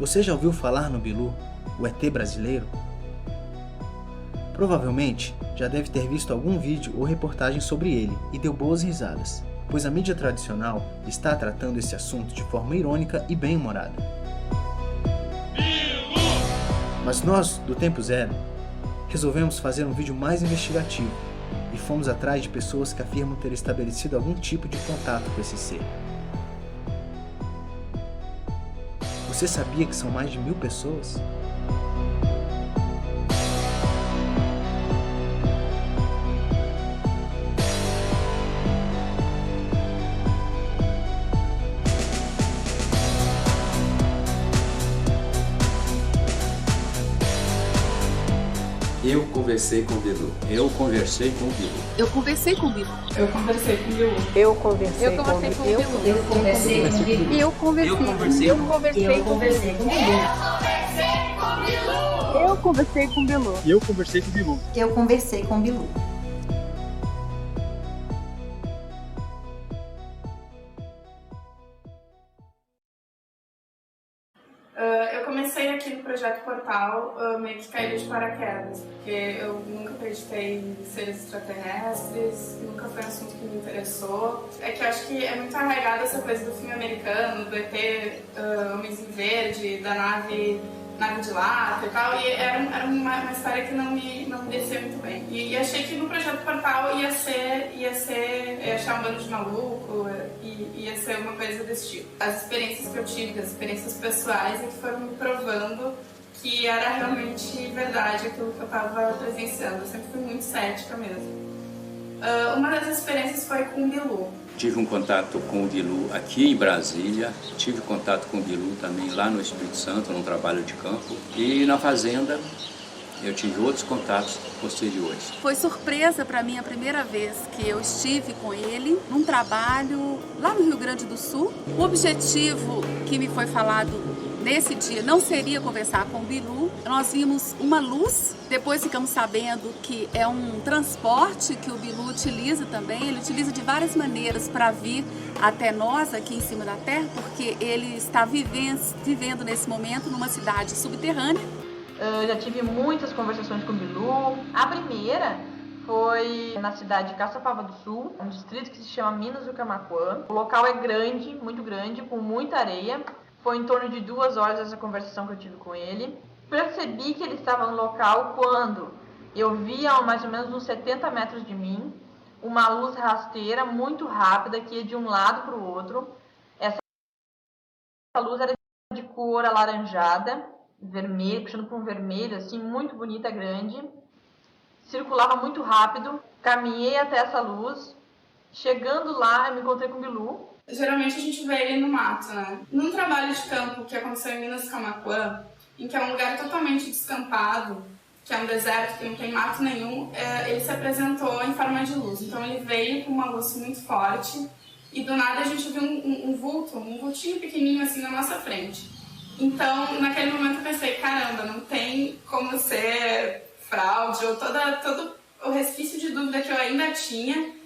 Você já ouviu falar no Bilu, o ET brasileiro? Provavelmente já deve ter visto algum vídeo ou reportagem sobre ele e deu boas risadas, pois a mídia tradicional está tratando esse assunto de forma irônica e bem-humorada. Mas nós, do Tempo Zero, resolvemos fazer um vídeo mais investigativo e fomos atrás de pessoas que afirmam ter estabelecido algum tipo de contato com esse ser. Você sabia que são mais de 1000 pessoas? Eu conversei com o Bilu. Eu conversei com o Bilu. Eu conversei com o Bilu. Eu conversei com o Bilu. Eu conversei com o Bilu. Eu conversei com o Bilu. Eu conversei com o Bilu. Eu conversei com o Bilu. Eu conversei com o Bilu. Eu conversei com o Bilu. Eu conversei com o Bilu. Eu comecei aqui no Projeto Portal meio que caída de paraquedas, porque eu nunca acreditei em seres extraterrestres, nunca foi um assunto que me interessou. É que eu acho que é muito arraigada essa coisa do filme americano, do ET, Homenzinho Verde, da nave de lata e tal, e era uma história que não me descia muito bem. E achei que no Projeto Portal ia achar um bando de maluco, ia ser uma coisa desse tipo. As experiências que eu tive, as experiências pessoais, é que foram me provando que era realmente verdade aquilo que eu estava presenciando. Eu sempre fui muito cética mesmo. Uma das experiências foi com o Bilu. Tive um contato com o Bilu aqui em Brasília, tive contato com o Bilu também lá no Espírito Santo, num trabalho de campo, e na fazenda eu tive outros contatos posteriores. Foi surpresa para mim a primeira vez que eu estive com ele num trabalho lá no Rio Grande do Sul. O objetivo que me foi falado nesse dia não seria conversar com o Bilu. Nós vimos uma luz, depois ficamos sabendo que é um transporte que o Bilu utiliza também. Ele utiliza de várias maneiras para vir até nós aqui em cima da Terra, porque ele está vivendo nesse momento numa cidade subterrânea. Eu já tive muitas conversações com o Bilu. A primeira foi na cidade de Caçapava do Sul, um distrito que se chama Minas do Camaquã. O local é grande, muito grande, com muita areia. Foi em torno de 2 horas essa conversação que eu tive com ele. Percebi que ele estava no local quando eu vi a mais ou menos uns 70 metros de mim uma luz rasteira muito rápida que ia de um lado para o outro. Essa luz era de cor alaranjada, vermelho, puxando para um vermelho, assim, muito bonita, grande. Circulava muito rápido. Caminhei até essa luz. Chegando lá, eu me encontrei com o Bilu. Geralmente a gente vê ele no mato, né? Num trabalho de campo que aconteceu em Minas do Camaquã, em que é um lugar totalmente descampado, que é um deserto, que não tem mato nenhum, ele se apresentou em forma de luz. Então ele veio com uma luz muito forte e do nada a gente viu um vultinho pequenininho assim na nossa frente. Então naquele momento eu pensei, caramba, não tem como ser fraude, ou todo o resquício de dúvida que eu ainda tinha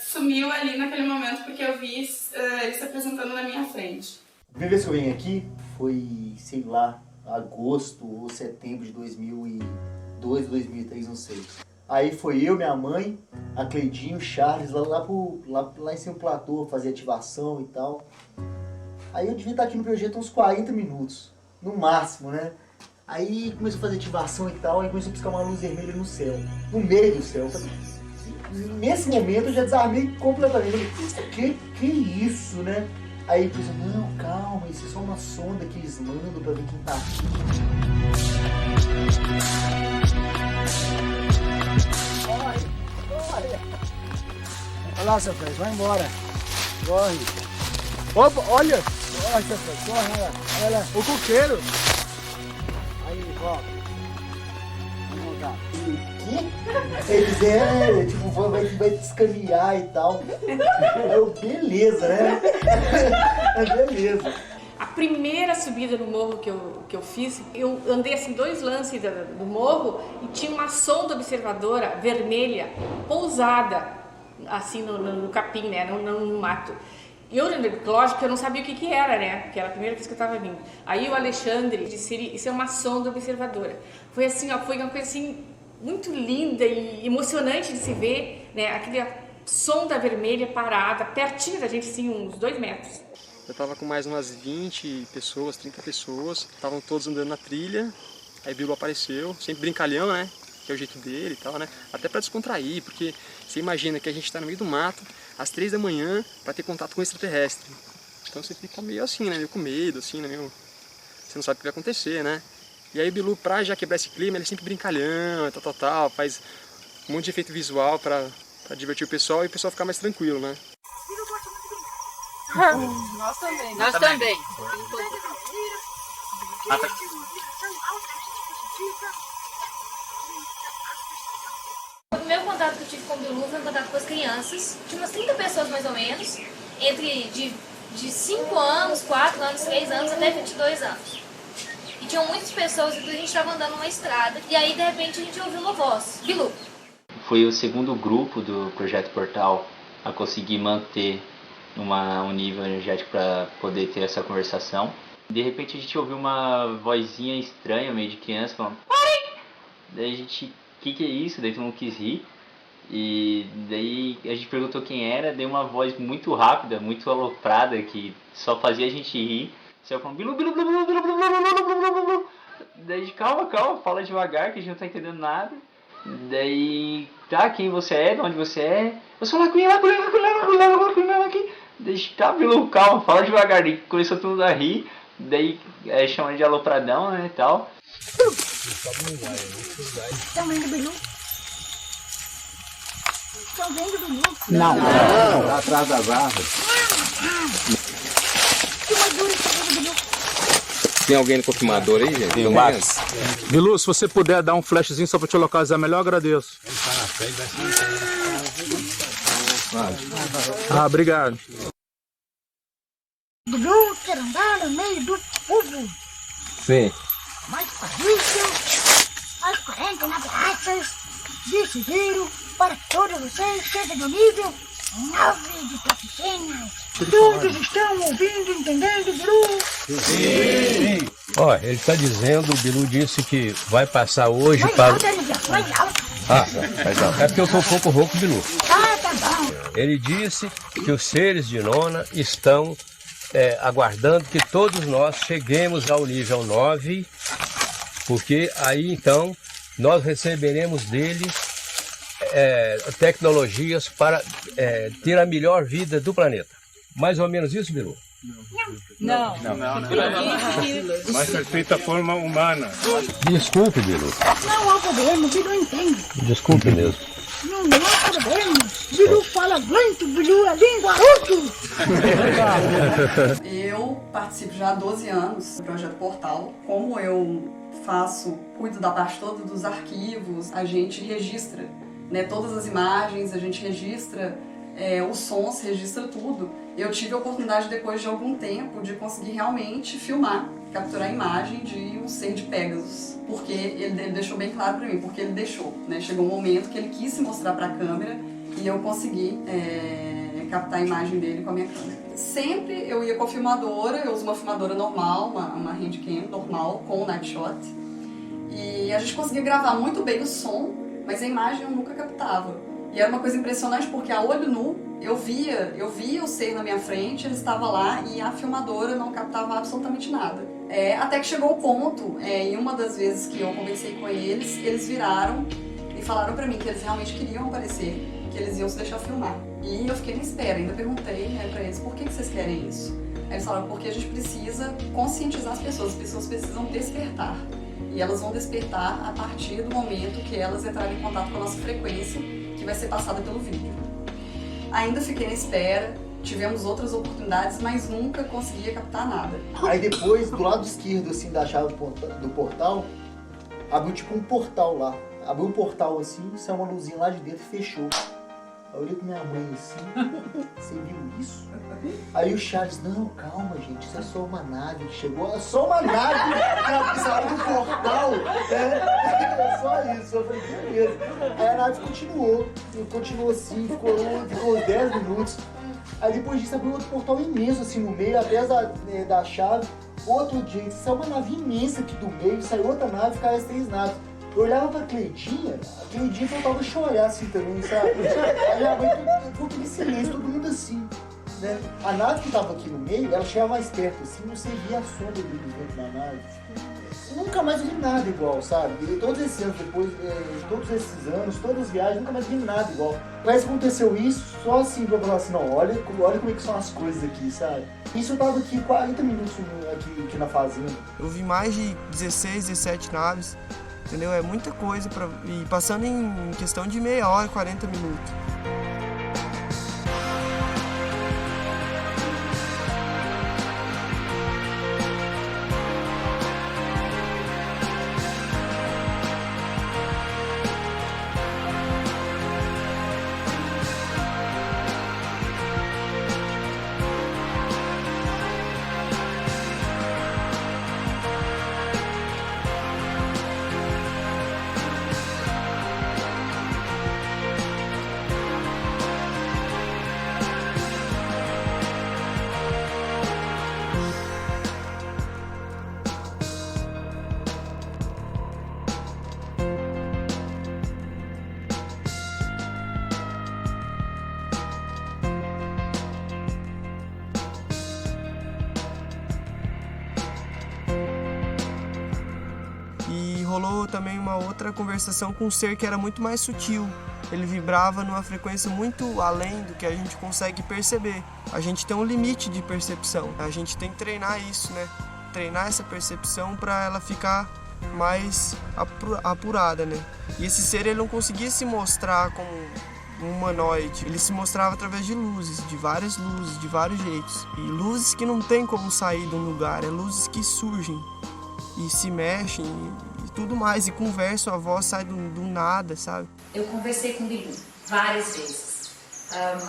sumiu ali naquele momento, porque eu vi ele se apresentando na minha frente. A primeira vez que eu vim aqui foi, sei lá, agosto ou setembro de 2002, 2003, não sei. Aí foi eu, minha mãe, a Cleidinho, o Charles, lá em cima do platô, fazer ativação e tal. Aí eu devia estar aqui no projeto uns 40 minutos, no máximo, né? Aí começou a fazer ativação e tal, aí começou a piscar uma luz vermelha no céu, no meio do céu. Nesse momento eu já desarmei completamente. Eu falei, que isso, né? Aí eu pensei, não, calma, isso é só uma sonda que eles mandam pra ver quem tá aqui. Olha lá, seu Fred, vai embora. Corre. Opa, olha. Olha, seu Fred, corre, olha lá. O coqueiro. Aí, volta. Vamos voltar. Eles tipo, vai descaminhar e tal. Beleza, né? Beleza. A primeira subida no morro que eu fiz, eu andei assim 2 lances do morro e tinha uma sonda observadora vermelha pousada assim no capim, né, no mato. E eu, lógico que eu não sabia o que era, né? Porque era a primeira vez que eu estava vindo. Aí o Alexandre disse, isso é uma sonda observadora. Foi assim, ó, foi uma coisa assim muito linda e emocionante de se ver, né? Aquela sonda vermelha parada, pertinho da gente, assim, uns 2 metros. Eu estava com mais umas 20 pessoas, 30 pessoas, estavam todos andando na trilha, aí o Bilu apareceu, sempre brincalhão, né? Que é o jeito dele e tal, né? Até para descontrair, porque você imagina que a gente está no meio do mato, às 3 da manhã, para ter contato com um extraterrestre. Então você fica meio assim, né? Meio com medo, assim, né? Meio... Você não sabe o que vai acontecer, né? E aí o Bilu, pra já quebrar esse clima, ele é sempre brincalhão, tal, faz um monte de efeito visual para divertir o pessoal e o pessoal ficar mais tranquilo, né? Nós também. Nós também. O primeiro contato que eu tive com o Bilu foi um contato com as crianças. Tinha umas 30 pessoas mais ou menos, entre de 5 anos, 4 anos, 3 anos até 22 anos. E tinham muitas pessoas, e a gente estava andando numa estrada, e aí de repente a gente ouviu uma voz, Bilu. Foi o segundo grupo do Projeto Portal a conseguir manter um nível energético para poder ter essa conversação. De repente a gente ouviu uma vozinha estranha, meio de criança, falando "Oi!". Daí a gente, o que é isso? Daí todo mundo quis rir. E daí a gente perguntou quem era, deu uma voz muito rápida, muito aloprada, que só fazia a gente rir. Você falando Bilu, Bilu, Bilu, Bilu, Bilu, Bilu, Bilu, Bilu, Bilu, Bilu. Daí calma, fala devagar que a gente não tá entendendo nada. Daí, tá, quem você é, de onde você é? Eu sou lá, aqui. Daí, tá, Bilu, calma, fala devagar. Daí começou todo mundo a rir. Daí chamando de alopradão, né, e tal. Estão vendo o Bilu? Estão vendo o Bilu? Não, tá atrás das árvores. Tem alguém no confirmador aí, gente? Tem um Max. Bilu, se você puder dar um flashzinho só para te localizar melhor, agradeço. Obrigado. Bilu quer andar no meio do povo. Sim. Mais polícia, mais 40 navegações, decidiram para que todos vocês cheguem no nível 9 de proficiência. Todos estão ouvindo, entendendo, Bilu? Sim. Ó, ele está dizendo, o Bilu disse que vai passar hoje para... É porque eu tô um pouco rouco, Bilu. Tá bom. Ele disse que os seres de Nona estão aguardando que todos nós cheguemos ao nível 9, porque aí então nós receberemos dele tecnologias para ter a melhor vida do planeta. Mais ou menos isso, Bilu? Não. Mas foi feita a forma humana. Desculpe, Bilu. Não há problema, Bilu entende. Desculpe mesmo. Não há problema. Bilu fala muito, Bilu é linguarudo. Eu participo já há 12 anos do Projeto Portal. Como eu cuido da parte toda dos arquivos, a gente registra, né, todas as imagens, a gente registra os sons, registra tudo. Eu tive a oportunidade, depois de algum tempo, de conseguir realmente filmar, capturar a imagem de um ser de Pegasus. Porque ele deixou bem claro para mim, porque ele deixou, né? Chegou um momento que ele quis se mostrar para a câmera e eu consegui captar a imagem dele com a minha câmera. Sempre eu ia com a filmadora, eu uso uma filmadora normal, uma handcam normal, com o night shot. E a gente conseguia gravar muito bem o som, mas a imagem eu nunca captava. E era uma coisa impressionante porque a olho nu eu via o ser na minha frente, ele estava lá e a filmadora não captava absolutamente nada. Até que chegou o ponto, em uma das vezes que eu conversei com eles viraram e falaram pra mim que eles realmente queriam aparecer, que eles iam se deixar filmar. E eu fiquei na espera, ainda perguntei pra eles por que vocês querem isso. Aí eles falaram porque a gente precisa conscientizar as pessoas precisam despertar. E elas vão despertar a partir do momento que elas entrarem em contato com a nossa frequência, que vai ser passada pelo vídeo. Ainda fiquei na espera, tivemos outras oportunidades, mas nunca conseguia captar nada. Aí depois, do lado esquerdo assim, da chave do portal, abriu tipo um portal lá. Abriu um portal assim, saiu uma luzinha lá de dentro e fechou. Eu olhei pra minha mãe assim, você viu isso? Aí o Charles, não, calma gente, isso é só uma nave que chegou, é só uma nave que saiu do portal, é só isso. Eu falei, beleza. Aí a nave continuou assim, ficou uns 10 minutos. Aí depois disso abriu outro portal imenso assim no meio, atrás da chave. Outro dia, saiu uma nave imensa aqui do meio, saiu outra nave, ficaram as 3 naves. Eu olhava pra Cleidinha, a Cleidinha faltava chorar assim também, sabe? Aí minha mãe ficou aquele silêncio, todo mundo assim, né? A nave que tava aqui no meio, ela chegava mais perto assim, você via a sombra dentro da nave. Nunca mais vi nada igual, sabe? E todos esses anos depois, todas as viagens, nunca mais vi nada igual. Parece que aconteceu isso só assim pra falar assim, não, olha como é que são as coisas aqui, sabe? Isso eu tava aqui 40 minutos aqui na fazenda. Eu vi mais de 16, 17 naves, entendeu? É muita coisa, e passando em questão de meia hora, 40 minutos. Rolou também uma outra conversação com um ser que era muito mais sutil. Ele vibrava numa frequência muito além do que a gente consegue perceber. A gente tem um limite de percepção. A gente tem que treinar isso, né? Treinar essa percepção para ela ficar mais apurada, né? E esse ser, ele não conseguia se mostrar como um humanoide. Ele se mostrava através de luzes, de vários jeitos. E luzes que não tem como sair de um lugar, é luzes que surgem e se mexem e tudo mais, e conversam, a voz sai do nada, sabe? Eu conversei com o Bilu várias vezes.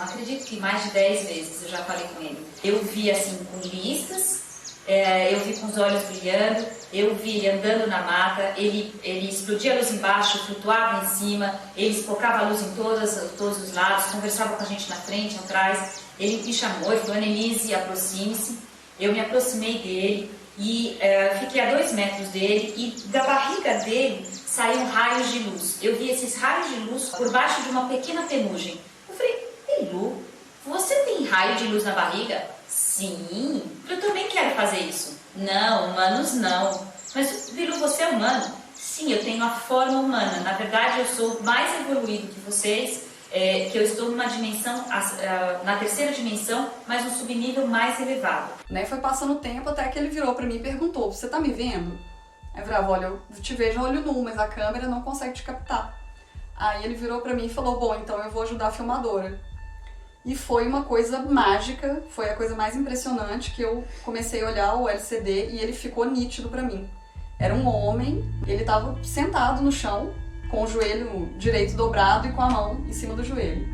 Acredito que mais de 10 vezes eu já falei com ele. Eu vi assim com listas, eu vi com os olhos brilhando, eu vi ele andando na mata, ele explodia a luz embaixo, flutuava em cima, ele espocava a luz em todos os lados, conversava com a gente na frente, atrás. Ele me chamou e falou: Annelise, aproxime-se. Eu me aproximei dele e fiquei a 2 metros dele, e da barriga dele saíam raios de luz. Eu vi esses raios de luz por baixo de uma pequena penugem. Eu falei: Bilu, você tem raio de luz na barriga? Sim, eu também quero fazer isso. Não, humanos não. Mas, Bilu, você é humano? Sim, eu tenho a forma humana. Na verdade, eu sou mais evoluído que vocês, que eu estou numa dimensão, na 3ª dimensão, mas um subnível mais elevado. Né, foi passando o tempo até que ele virou pra mim e perguntou: você tá me vendo? Aí eu falava: olha, eu te vejo a olho nu, mas a câmera não consegue te captar. Aí ele virou pra mim e falou: bom, então eu vou ajudar a filmadora. E foi uma coisa mágica, foi a coisa mais impressionante, que eu comecei a olhar o LCD e ele ficou nítido pra mim. Era um homem, ele estava sentado no chão, com o joelho direito dobrado e com a mão em cima do joelho.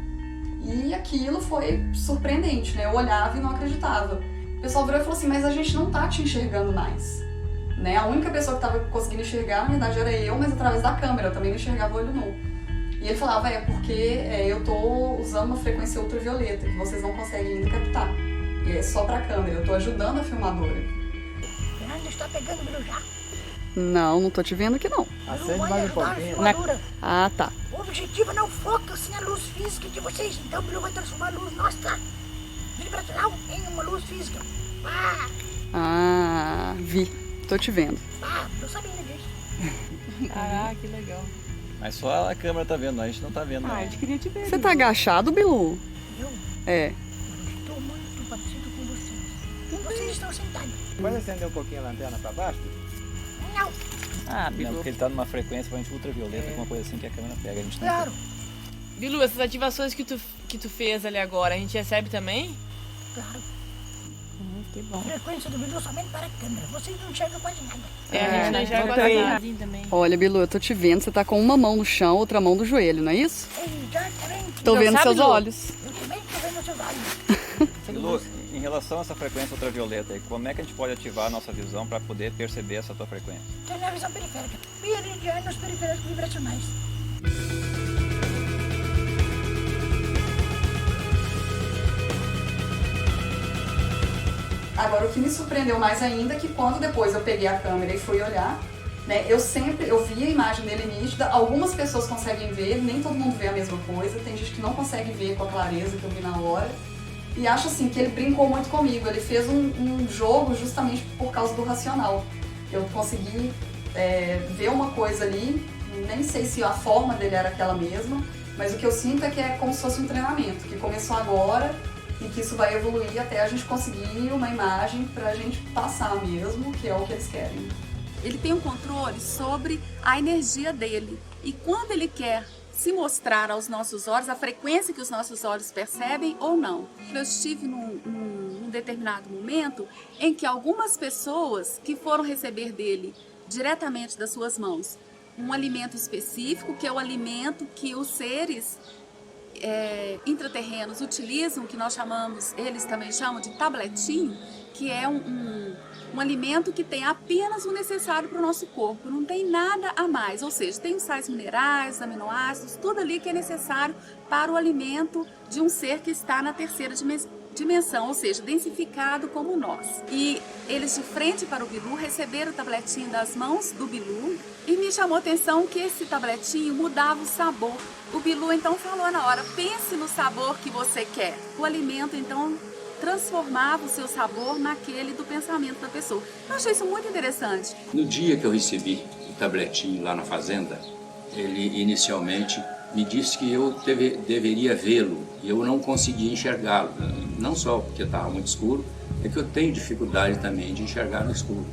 E aquilo foi surpreendente, né? Eu olhava e não acreditava. O pessoal virou e falou assim: mas a gente não tá te enxergando mais. Né? A única pessoa que estava conseguindo enxergar, na verdade, era eu, mas através da câmera, eu também não enxergava o olho nu. E ele falava: é porque eu tô usando uma frequência ultravioleta, que vocês não conseguem ainda captar. E é só pra câmera, eu tô ajudando a filmadora. Fernando está pegando o Bilu já. Não tô te vendo aqui não. Acende mais um pouquinho. Ah, tá. O objetivo não foca sem a luz física de vocês, então o Bilu vai transformar a luz nossa vibracional em uma luz física. Ah, vi. Tô te vendo. Não sabia disso. Caraca, que legal. Mas só a câmera tá vendo, a gente não tá vendo. A gente queria te ver. Você tá agachado, Bilu? Eu? É. Estou muito parecido com vocês. Vocês estão sentados. Pode acender um pouquinho a lanterna pra baixo? Não. Bilu. Não, porque ele tá numa frequência provavelmente ultravioleta, alguma coisa assim que a câmera pega, a gente não Claro. Bilu, essas ativações que tu fez ali agora, a gente recebe também? Claro. Que bom. A frequência do Bilu somente para a câmera. Vocês não enxergam quase nada. A gente não enxerga quase nada também. Olha, Bilu, eu tô te vendo, você tá com uma mão no chão, outra mão no joelho, não é isso? Exatamente. Tô vendo seus olhos. Eu também tô vendo seus olhos. Bilu, em relação a essa frequência ultravioleta, como é que a gente pode ativar a nossa visão para poder perceber essa tua frequência? Tem a visão periférica. Meridianos periféricos vibracionais. Agora, o que me surpreendeu mais ainda é que quando depois eu peguei a câmera e fui olhar, né, eu vi a imagem dele nítida, algumas pessoas conseguem ver, nem todo mundo vê a mesma coisa, tem gente que não consegue ver com a clareza que eu vi na hora. E acho assim que ele brincou muito comigo, ele fez um jogo justamente por causa do racional. Eu consegui ver uma coisa ali, nem sei se a forma dele era aquela mesma, mas o que eu sinto é que é como se fosse um treinamento, que começou agora e que isso vai evoluir até a gente conseguir uma imagem pra gente passar mesmo, que é o que eles querem. Ele tem um controle sobre a energia dele. E quando ele quer se mostrar aos nossos olhos, a frequência que os nossos olhos percebem ou não. Eu estive num determinado momento em que algumas pessoas que foram receber dele diretamente das suas mãos um alimento específico, que é o alimento que os seres intraterrenos utilizam, que nós chamamos, eles também chamam de tabletinho, que é um alimento que tem apenas o necessário para o nosso corpo, não tem nada a mais, ou seja, tem os sais minerais, aminoácidos, tudo ali que é necessário para o alimento de um ser que está na terceira dimensão, ou seja, densificado como nós. E eles de frente para o Bilu receberam o tabletinho das mãos do Bilu e me chamou a atenção que esse tabletinho mudava o sabor. O Bilu então falou na hora, pense no sabor que você quer. O alimento então transformava o seu sabor naquele do pensamento da pessoa. Eu achei isso muito interessante. No dia que eu recebi o tabletinho lá na fazenda, ele inicialmente me disse que eu deveria vê-lo e eu não conseguia enxergá-lo. Não só porque estava muito escuro, é que eu tenho dificuldade também de enxergar no escuro.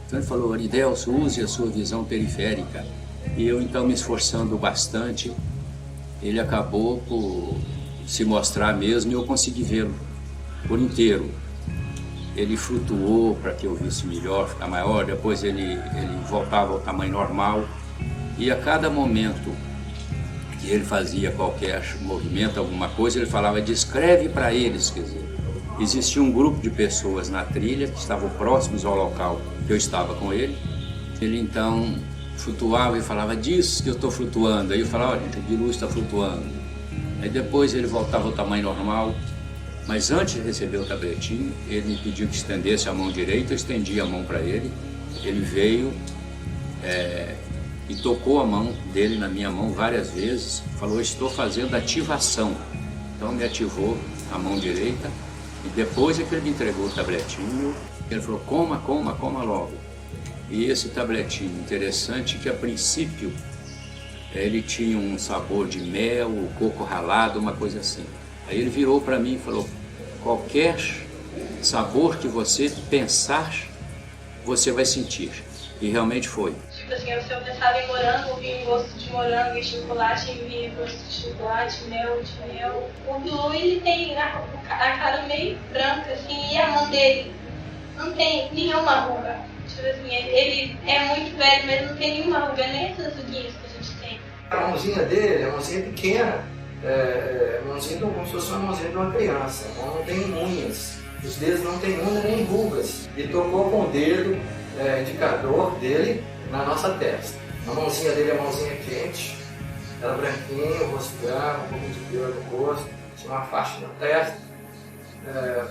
Então ele falou, Aridelso, use a sua visão periférica. E eu então me esforçando bastante, ele acabou por se mostrar mesmo e eu consegui vê-lo por inteiro. Ele flutuou para que eu visse melhor, ficar maior, depois ele voltava ao tamanho normal e a cada momento que ele fazia qualquer movimento, alguma coisa, ele falava, descreve para eles, quer dizer, existia um grupo de pessoas na trilha que estavam próximos ao local que eu estava com ele. Ele então flutuava e falava, diz que eu estou flutuando. Aí eu falava, olha, o Bilu está flutuando. Aí depois ele voltava ao tamanho normal. Mas antes de receber o tabletinho, ele me pediu que estendesse a mão direita, eu estendi a mão para ele. Ele veio e tocou a mão dele na minha mão várias vezes, falou, estou fazendo ativação. Então me ativou a mão direita e depois é que ele me entregou o tabletinho, ele falou, coma logo. E esse tabletinho, interessante que a princípio ele tinha um sabor de mel, coco ralado, uma coisa assim. Aí ele virou para mim e falou, qualquer sabor que você pensar, você vai sentir. E realmente foi. Tipo assim, se eu pensava em morango, eu vi gosto de morango e chocolate, eu vi gosto de chocolate, mel de mel. O Bilu, ele tem a cara meio branca, assim, e a mão dele não tem nenhuma ruga. Tipo assim, ele é muito velho, mas não tem nenhuma ruga, nem essas ruguinhas que a gente tem. A mãozinha dele é uma mãozinha pequena, mãozinha como se fosse uma mãozinha de uma criança. A mão não tem unhas, os dedos não tem unha nem rugas. E tocou com o dedo indicador dele na nossa testa. A mãozinha dele é uma mãozinha quente, ela branquinha, o rosto branco, um pouco de pelo no rosto, tinha uma faixa na testa,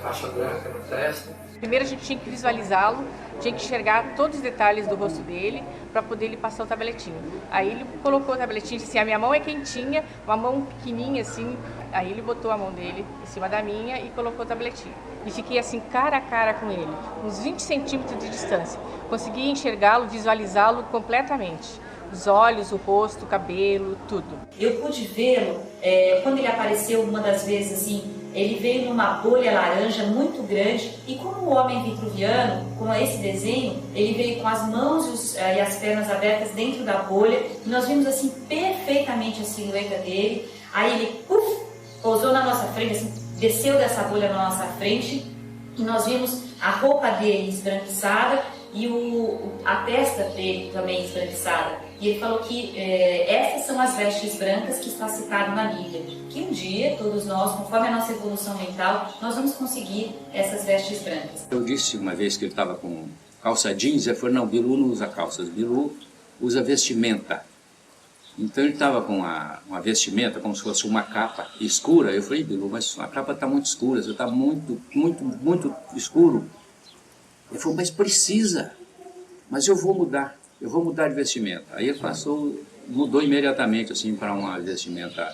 faixa branca na testa. Primeiro a gente tinha que visualizá-lo, tinha que enxergar todos os detalhes do rosto dele para poder ele passar o tabletinho. Aí ele colocou o tabletinho, disse assim, a minha mão é quentinha, uma mão pequenininha assim. Aí ele botou a mão dele em cima da minha e colocou o tabletinho. E fiquei assim cara a cara com ele, uns 20 centímetros de distância. Consegui enxergá-lo, visualizá-lo completamente. Os olhos, o rosto, o cabelo, tudo. Eu pude vê-lo quando ele apareceu uma das vezes assim. Ele veio numa bolha laranja muito grande e como o homem vitruviano, com esse desenho, ele veio com as mãos e as pernas abertas dentro da bolha e nós vimos assim perfeitamente a silhueta dele. Aí ele pousou na nossa frente, assim, desceu dessa bolha na nossa frente e nós vimos a roupa dele esbranquiçada e a testa dele também esbranquiçada. E ele falou que essas são as vestes brancas que está citado na Bíblia. Que um dia, todos nós, conforme a nossa evolução mental, nós vamos conseguir essas vestes brancas. Eu disse uma vez que ele estava com calça jeans, ele falou, não, Bilu não usa calças, Bilu usa vestimenta. Então ele estava com uma vestimenta, como se fosse uma capa escura. Eu falei, Bilu, mas a capa está muito escura, você está muito, muito, muito escuro. Ele falou, mas precisa, mas eu vou mudar de vestimenta. Aí ele mudou imediatamente assim, para uma vestimenta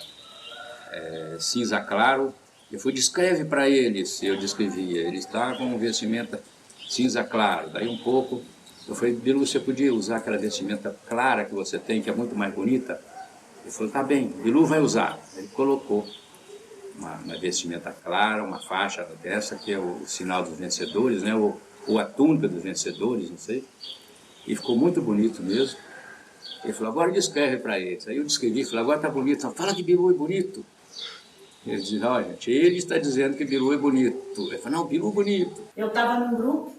cinza claro. Eu fui, descreve para eles, eu descrevia, ele está com vestimenta cinza claro. Daí um pouco, eu falei, Bilu, você podia usar aquela vestimenta clara que você tem, que é muito mais bonita? Ele falou, tá bem, Bilu vai usar. Ele colocou uma vestimenta clara, uma faixa dessa, que é o sinal dos vencedores, né? Ou a túnica dos vencedores, não sei. E ficou muito bonito mesmo. Ele falou, agora descreve para eles. Aí eu descrevi, falei, agora tá bonito. Fala que Bilu é bonito. Eles diziam, olha, gente, ele está dizendo que Bilu é bonito. Ele falou, não, Bilu é bonito. Eu estava num grupo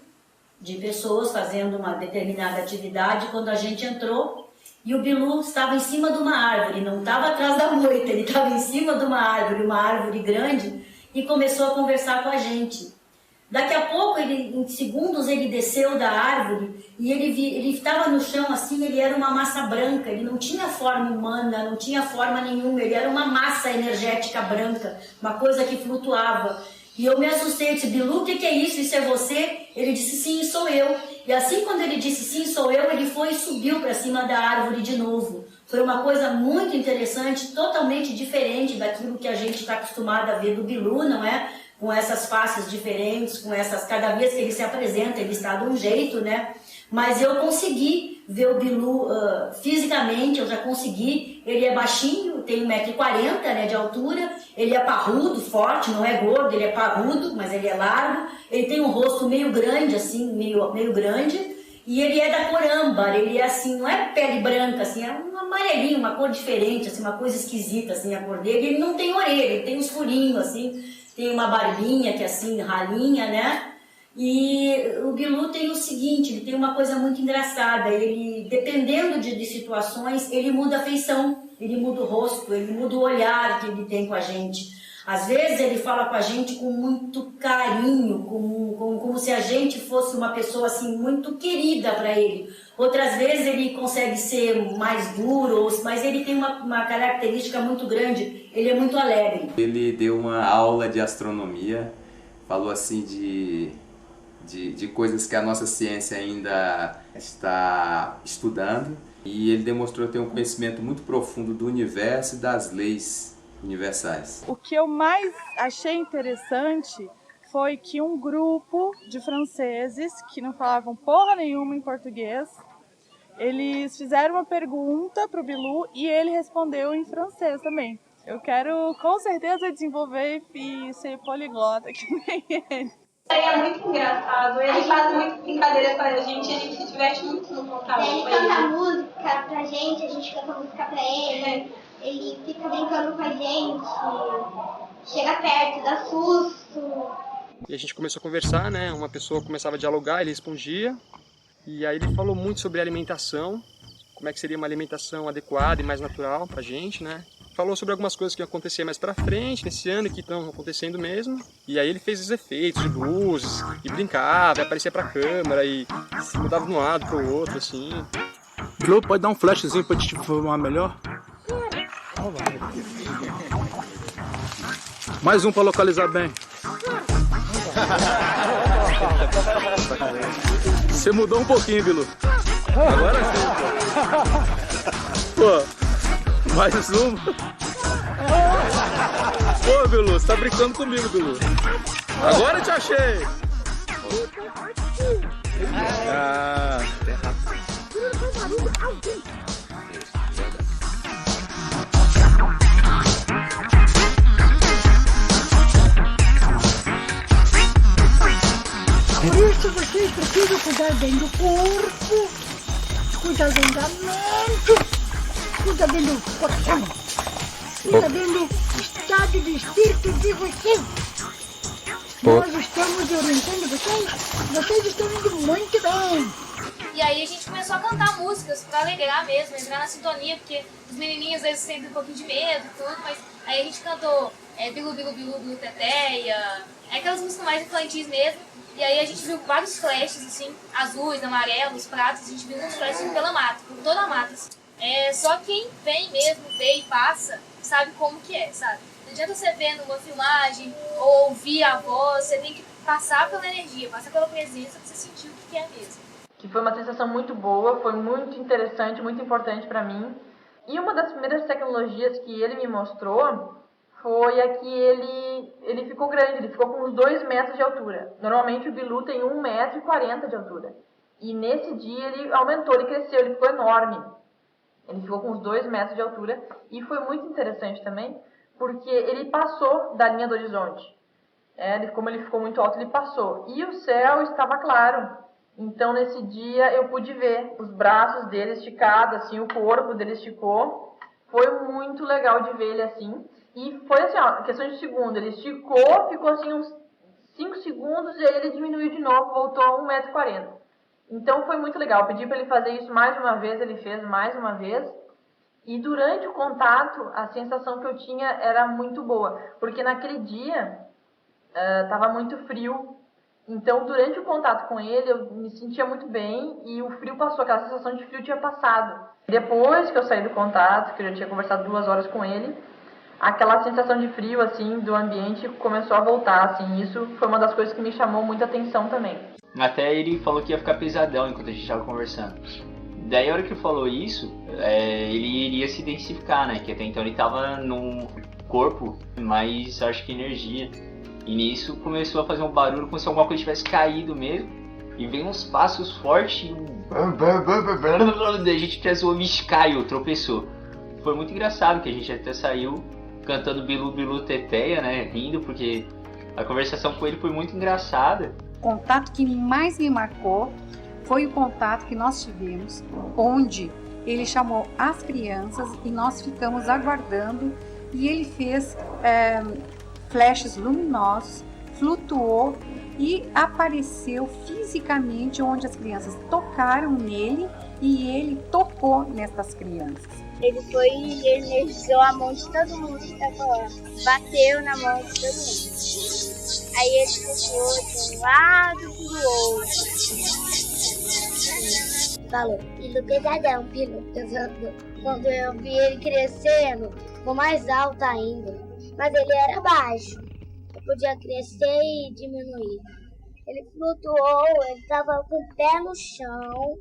de pessoas fazendo uma determinada atividade quando a gente entrou e o Bilu estava em cima de uma árvore, não estava atrás da moita, ele estava em cima de uma árvore grande, e começou a conversar com a gente. Daqui a pouco, em segundos, ele desceu da árvore e ele estava no chão assim, ele era uma massa branca, ele não tinha forma humana, não tinha forma nenhuma, ele era uma massa energética branca, uma coisa que flutuava. E eu me assustei, eu disse, Bilu, o que é isso? Isso é você? Ele disse, sim, sou eu. E assim, quando ele disse, sim, sou eu, ele foi e subiu para cima da árvore de novo. Foi uma coisa muito interessante, totalmente diferente daquilo que a gente está acostumado a ver do Bilu, não é? Com essas faces diferentes, com essas... Cada vez que ele se apresenta, ele está de um jeito, né? Mas eu consegui ver o Bilu fisicamente, eu já consegui. Ele é baixinho, tem 1,40 m, né, de altura. Ele é parrudo, forte, não é gordo, ele é parrudo, mas ele é largo. Ele tem um rosto meio grande, assim, meio grande. E ele é da cor âmbar, ele é assim, não é pele branca, assim, é um amarelinho, uma cor diferente, assim, uma coisa esquisita, assim, a cor dele. Ele não tem orelha, ele tem uns furinhos, assim, tem uma barbinha que é assim, ralinha, né? E o Bilu tem o seguinte, ele tem uma coisa muito engraçada, ele, dependendo de situações, ele muda a feição, ele muda o rosto, ele muda o olhar que ele tem com a gente. Às vezes ele fala com a gente com muito carinho, como se a gente fosse uma pessoa assim muito querida para ele. Outras vezes ele consegue ser mais duro, mas ele tem uma característica muito grande, ele é muito alegre. Ele deu uma aula de astronomia, falou assim de coisas que a nossa ciência ainda está estudando, e ele demonstrou ter um conhecimento muito profundo do universo e das leis universais. O que eu mais achei interessante foi que um grupo de franceses que não falavam porra nenhuma em português, eles fizeram uma pergunta pro Bilu e ele respondeu em francês também. Eu quero com certeza desenvolver e ser poliglota que nem ele. É muito engraçado, ele faz muita brincadeira com a gente se diverte muito no contato. Ele canta música pra gente, a gente canta música pra ele, ele fica brincando com a gente, chega perto, dá susto. E a gente começou a conversar, né? Uma pessoa começava a dialogar, ele respondia. E aí ele falou muito sobre alimentação, como é que seria uma alimentação adequada e mais natural pra gente, né? Falou sobre algumas coisas que iam acontecer mais pra frente, nesse ano, que estão acontecendo mesmo. E aí ele fez os efeitos de luzes, e brincava, e aparecia pra câmera, e se mudava de um lado pro outro, assim. Bilu, pode dar um flashzinho pra te filmar melhor? Mais um pra localizar bem. Você mudou um pouquinho, Bilu. Agora sim, pô. Mais um. Pô, Bilu, você tá brincando comigo, Bilu. Agora eu te achei. Ah. Por isso vocês precisam cuidar bem do corpo, cuidar bem da mente, cuidar bem do coração, cuidar bem do estado de espírito de vocês. Nós estamos orientando vocês estão indo muito bem. E aí a gente começou a cantar músicas pra alegrar mesmo, entrar na sintonia, porque os menininhos às vezes sentem um pouquinho de medo e tudo, mas aí a gente cantou Bilu, Bilu, Bilu, Bilu, Teteia, aquelas músicas mais infantis mesmo. E aí a gente viu vários flashes, assim, azuis, amarelos, pratos, a gente viu uns flashes pela mata, por toda a mata. Só quem vem mesmo, vê e passa, sabe como que é, sabe? Não adianta você ver numa filmagem ou ouvir a voz, você tem que passar pela energia, passar pela presença, pra você sentir o que é mesmo. Que foi uma sensação muito boa, foi muito interessante, muito importante para mim. E uma das primeiras tecnologias que ele me mostrou foi a que ele ficou grande, ele ficou com uns 2 metros de altura. Normalmente o Bilu tem 1,40 m de altura. E nesse dia ele aumentou, ele cresceu, ele ficou enorme. Ele ficou com uns 2 metros de altura e foi muito interessante também, porque ele passou da linha do horizonte. Como ele ficou muito alto, ele passou. E o céu estava claro. Então, nesse dia, eu pude ver os braços dele esticados, assim, o corpo dele esticou. Foi muito legal de ver ele assim. E foi assim, ó, questão de segundo. Ele esticou, ficou assim uns 5 segundos e aí ele diminuiu de novo, voltou a 1,40 m. Então, foi muito legal. Eu pedi para ele fazer isso mais uma vez, ele fez mais uma vez. E durante o contato, a sensação que eu tinha era muito boa. Porque naquele dia, estava muito frio. Então, durante o contato com ele, eu me sentia muito bem e o frio passou, aquela sensação de frio tinha passado. Depois que eu saí do contato, que eu já tinha conversado 2 horas com ele, aquela sensação de frio, assim, do ambiente começou a voltar, assim. Isso foi uma das coisas que me chamou muita atenção também. Até ele falou que ia ficar pesadão enquanto a gente estava conversando. Daí, a hora que ele falou isso, ele iria se densificar, né? Que até então ele estava num corpo, mais, acho que energia. E nisso começou a fazer um barulho como se alguma coisa tivesse caído mesmo. E veio uns passos fortes e a gente pensou, vixe, caiu, tropeçou. Foi muito engraçado que a gente até saiu cantando Bilu Bilu Teteia, né? Rindo, porque a conversação com ele foi muito engraçada. O contato que mais me marcou foi o contato que nós tivemos, onde ele chamou as crianças e nós ficamos aguardando e ele fez flashes luminosos, flutuou e apareceu fisicamente onde as crianças tocaram nele e ele tocou nessas crianças. Ele foi e energizou a mão de todo mundo que estava lá, bateu na mão de todo mundo. Aí ele flutuou de um lado pro outro. Falou, Pilu pesadão, Pilu. Quando eu vi ele crescendo, ficou mais alto ainda. Mas ele era baixo. Eu podia crescer e diminuir. Ele flutuou, ele estava com o pé no chão.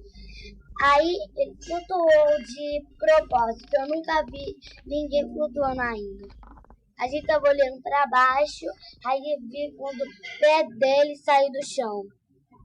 Aí ele flutuou de propósito. Eu nunca vi ninguém flutuando ainda. A gente estava olhando para baixo, aí vi quando o pé dele saiu do chão.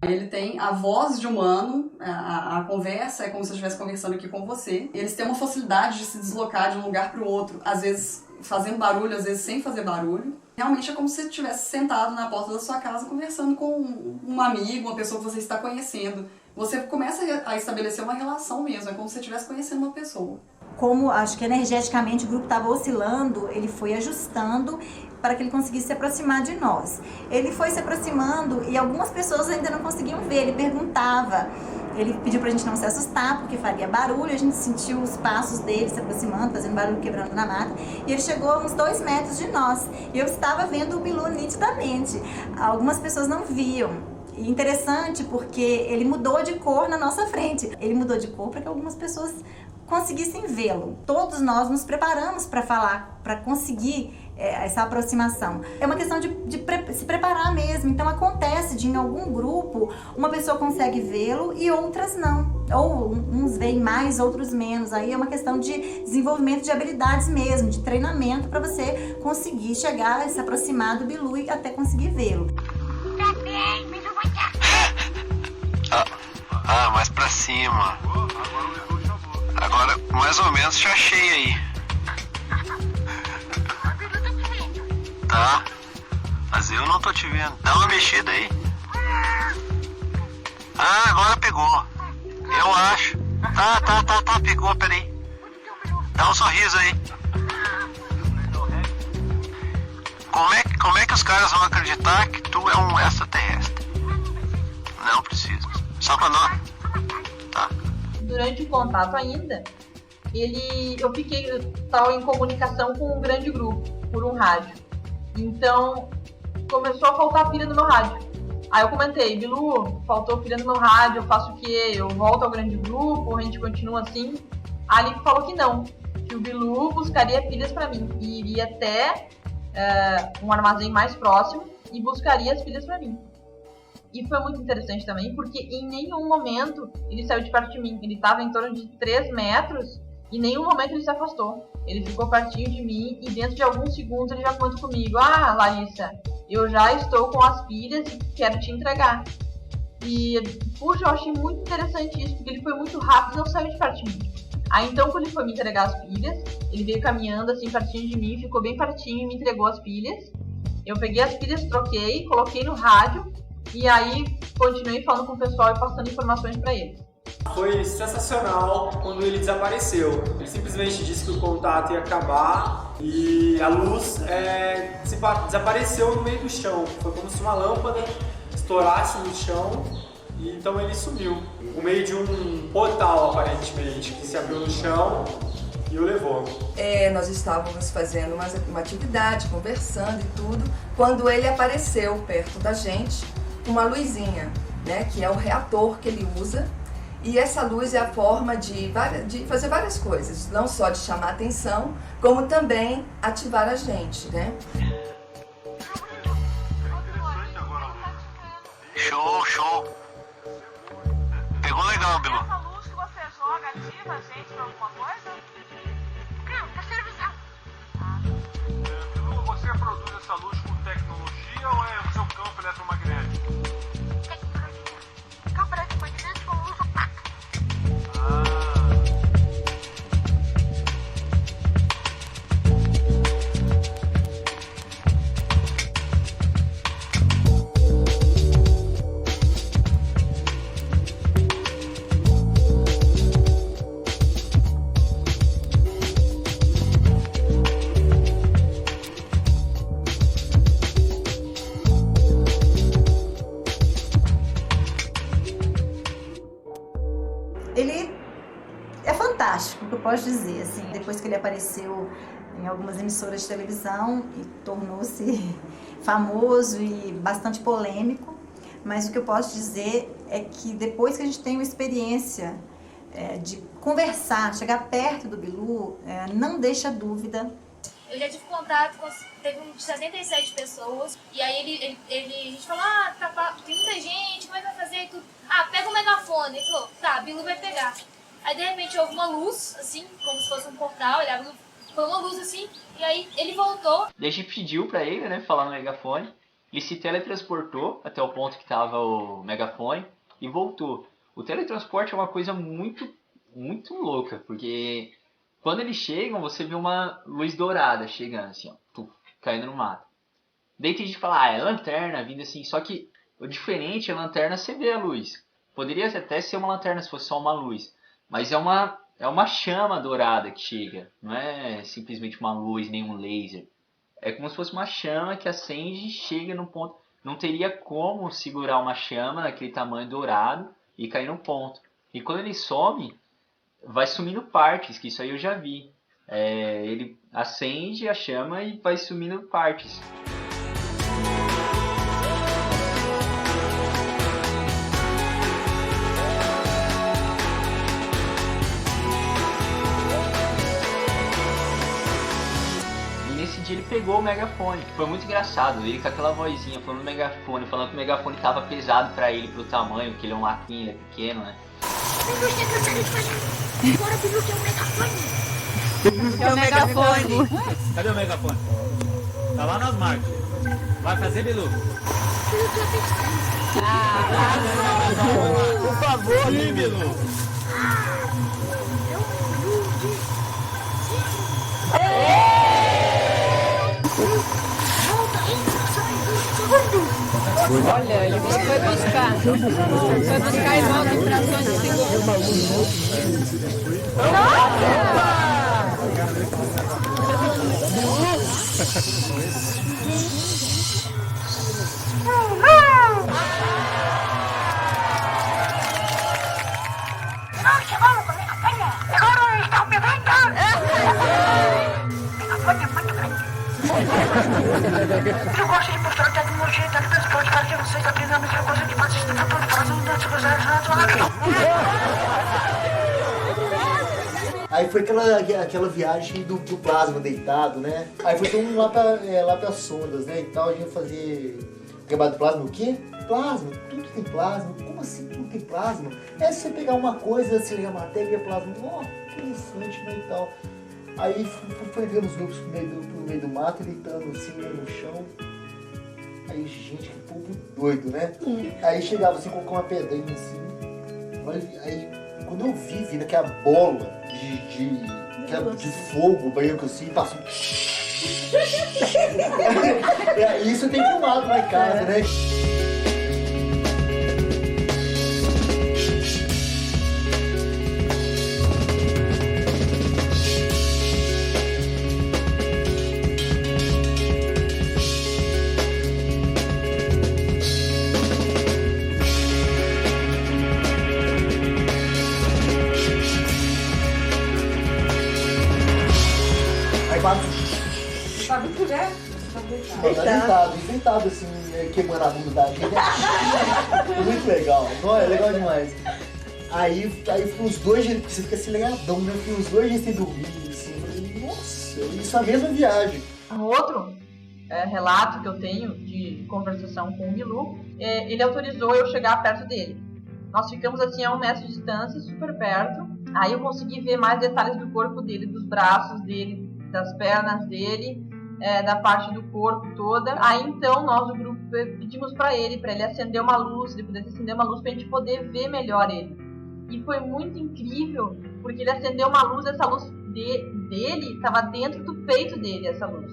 Ele tem a voz de humano, a conversa é como se eu estivesse conversando aqui com você. Eles têm uma facilidade de se deslocar de um lugar para o outro, às vezes fazendo barulho, às vezes sem fazer barulho. Realmente é como se você estivesse sentado na porta da sua casa conversando com um amigo, uma pessoa que você está conhecendo. Você começa a estabelecer uma relação mesmo, é como se você estivesse conhecendo uma pessoa. Como acho que energeticamente o grupo estava oscilando, ele foi ajustando para que ele conseguisse se aproximar de nós. Ele foi se aproximando e algumas pessoas ainda não conseguiam ver, ele perguntava. Ele pediu pra gente não se assustar, porque faria barulho, a gente sentiu os passos dele se aproximando, fazendo barulho, quebrando na mata, e ele chegou a uns 2 metros de nós. E eu estava vendo o Bilu nitidamente. Algumas pessoas não viam. E interessante porque ele mudou de cor na nossa frente. Ele mudou de cor para que algumas pessoas conseguissem vê-lo. Todos nós nos preparamos para falar, para conseguir essa aproximação. É uma questão de se preparar mesmo. Então acontece de em algum grupo uma pessoa consegue vê-lo e outras não. Ou uns veem mais, outros menos. Aí é uma questão de desenvolvimento de habilidades mesmo, de treinamento para você conseguir chegar, se aproximar do Bilu e até conseguir vê-lo. Mais pra cima. Agora, mais ou menos, te achei aí. Tá? Mas eu não tô te vendo. Dá uma mexida aí. Agora pegou. Eu acho. Tá. Pegou, peraí. Dá um sorriso aí. Como é que os caras vão acreditar que tu é um extraterrestre? Não precisa. Só pra nós. Tá. Durante o contato ainda, eu fiquei em comunicação com um grande grupo, por um rádio. Então, começou a faltar pilha no meu rádio. Aí eu comentei, Bilu, faltou pilha no meu rádio, eu faço o quê? Eu volto ao grande grupo, a gente continua assim? Aí ele falou que não, que o Bilu buscaria pilhas pra mim e iria até um armazém mais próximo e buscaria as pilhas para mim. E foi muito interessante também, porque em nenhum momento ele saiu de perto de mim. Ele estava em torno de 3 metros e em nenhum momento ele se afastou. Ele ficou pertinho de mim e dentro de alguns segundos ele já conta comigo: ah, Larissa, eu já estou com as pilhas e quero te entregar. E, puxa, eu achei muito interessante isso, porque ele foi muito rápido e não saiu de perto de mim. Aí então, quando ele foi me entregar as pilhas, ele veio caminhando assim pertinho de mim, ficou bem pertinho e me entregou as pilhas. Eu peguei as pilhas, troquei, coloquei no rádio e aí continuei falando com o pessoal e passando informações para eles. Foi sensacional quando ele desapareceu. Ele simplesmente disse que o contato ia acabar e a luz desapareceu no meio do chão. Foi como se uma lâmpada estourasse no chão e então ele sumiu. No meio de um portal, aparentemente, que se abriu no chão e o levou. Nós estávamos fazendo uma atividade, conversando e tudo, quando ele apareceu perto da gente, uma luzinha, né, que é o reator que ele usa. E essa luz é a forma de fazer várias coisas, não só de chamar a atenção, como também ativar a gente, né? Show! Pegou legal, Bilu. Essa luz que você joga ativa a gente pra alguma coisa? Não, pra televisão. Bilu, você produz essa luz com tecnologia ou é o seu campo eletromagnético? Tecnologia. Campo eletromagnético eu uso placa. Ele é fantástico, o que eu posso dizer, assim, depois que ele apareceu em algumas emissoras de televisão e tornou-se famoso e bastante polêmico, mas o que eu posso dizer é que depois que a gente tem uma experiência de conversar, chegar perto do Bilu, não deixa dúvida. Eu já tive contato com, teve um de 77 pessoas, e aí a gente falou, tem muita gente, como é que vai fazer e tudo? Pega o megafone. Ele falou, tá, Bilu vai pegar. Aí de repente houve uma luz, assim, como se fosse um portal, foi uma luz assim, e aí ele voltou. Daí a gente pediu pra ele, né, falar no megafone, ele se teletransportou até o ponto que tava o megafone e voltou. O teletransporte é uma coisa muito, muito louca, porque quando eles chegam, você vê uma luz dourada chegando, assim, ó, caindo no mato. Daí tem gente que fala, é lanterna, vindo assim, só que o diferente é a lanterna, você vê a luz. Poderia até ser uma lanterna se fosse só uma luz, mas é uma chama dourada que chega, não é simplesmente uma luz, nem um laser. É como se fosse uma chama que acende e chega num ponto. Não teria como segurar uma chama daquele tamanho dourado e cair no ponto. E quando ele some, vai sumindo partes, que isso aí eu já vi. Ele acende a chama e vai sumindo partes. Ele pegou o megafone, que foi muito engraçado, ele com aquela vozinha falando no megafone, falando que o megafone tava pesado pra ele, pro tamanho, que ele é um laquinho, ele é pequeno, né? Agora Bilu tem um megafone. É o megafone. Cadê o megafone? Tá lá nas marcas. Vai fazer, Bilu? Por favor, sim, Bilu. Olha, ele foi buscar e volta em frações de segundo. Chegou com a megafone. Agora está pegando. Megafone é muito grande. Eu gosto de mostrar a tecnologia da transporte para que vocês aprendam a mesma coisa de vocês estão falando para as unidades. Aí foi aquela viagem do plasma deitado, né? Aí foi todo mundo lá pras sondas, né? E tal, a gente fazer trabalho do plasma, o quê? Plasma? Tudo tem plasma? Como assim tudo tem plasma? É você pegar uma coisa, você ligar a matéria e plasma. Ó, interessante, né? E tal. Aí foi entrando os grupos pro meio do mato, deitando assim, né, no chão. Aí, gente, que povo doido, né? Aí chegava assim, colocava uma pedrinha assim. Aí, quando eu vi vindo aquela bola de fogo branco assim, passou. Isso tem filmado lá em casa, né? Deitado assim, queimando a bunda da gente. Muito legal, não, é legal demais. Aí ficou uns 2 dias, você fica assim legadão, né? Fiquei uns 2 dias sem dormir, assim. Falei, nossa, isso é a mesma viagem. Um outro relato que eu tenho de conversação com o Bilu, ele autorizou eu chegar perto dele. Nós ficamos assim a 1 metro de distância, super perto. Aí eu consegui ver mais detalhes do corpo dele, dos braços dele, das pernas dele. Da parte do corpo toda. Aí então nós, o grupo, pedimos para ele acender uma luz, ele pudesse acender uma luz para a gente poder ver melhor ele. E foi muito incrível, porque ele acendeu uma luz, essa luz dele estava dentro do peito dele, essa luz.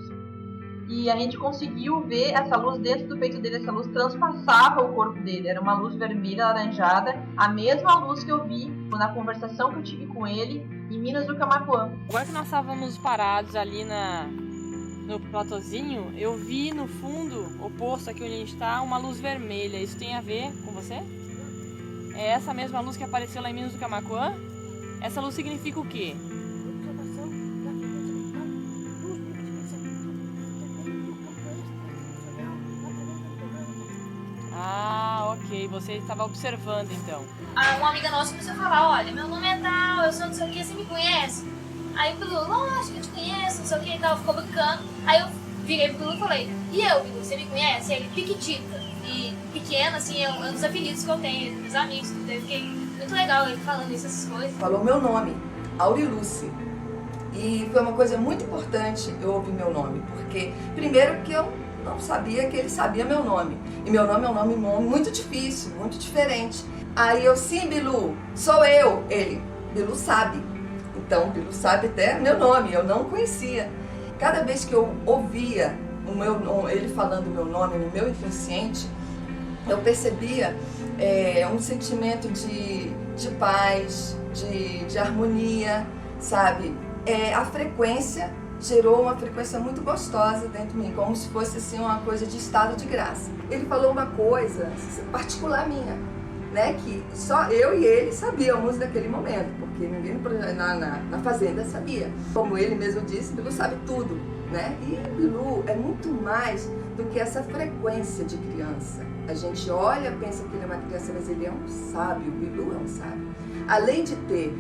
E a gente conseguiu ver essa luz dentro do peito dele, essa luz transpassava o corpo dele, era uma luz vermelha, alaranjada, a mesma luz que eu vi na conversação que eu tive com ele em Minas do Camaquã. Agora que nós estávamos parados ali no platôzinho, eu vi no fundo, oposto aqui onde a gente está, uma luz vermelha. Isso tem a ver com você? É essa mesma luz que apareceu lá em Minas do Camaquã? Essa luz significa o quê? Ah, ok. Você estava observando então. Uma amiga nossa começou a falar, olha, meu nome é tal, eu sou não sei o que, você me conhece? Aí o Bilu, lógico que eu te conheço, não sei o que e tal, ficou brincando. Aí eu virei pro Bilu e falei, e eu, Bilu, você me conhece? E ele, Piquitita. E pequeno, assim, é um dos apelidos que eu tenho, meus amigos, eu fiquei muito legal ele falando isso, essas coisas. Falou meu nome, Auriluce. E foi uma coisa muito importante eu ouvir meu nome, porque primeiro que eu não sabia que ele sabia meu nome. E meu nome é um nome muito difícil, muito diferente. Aí eu, sim, Bilu, sou eu. Ele, Bilu sabe. Então, o Bilu sabe até meu nome, eu não conhecia. Cada vez que eu ouvia ele falando meu nome no meu inconsciente, eu percebia um sentimento de paz, de harmonia, sabe? A frequência gerou uma frequência muito gostosa dentro de mim, como se fosse assim, uma coisa de estado de graça. Ele falou uma coisa particular minha, né, que só eu e ele sabíamos naquele momento, porque ninguém na fazenda sabia. Como ele mesmo disse, Bilu sabe tudo, né? E Bilu é muito mais do que essa frequência de criança. A gente olha, pensa que ele é uma criança, mas ele é um sábio, Bilu é um sábio. Além de ter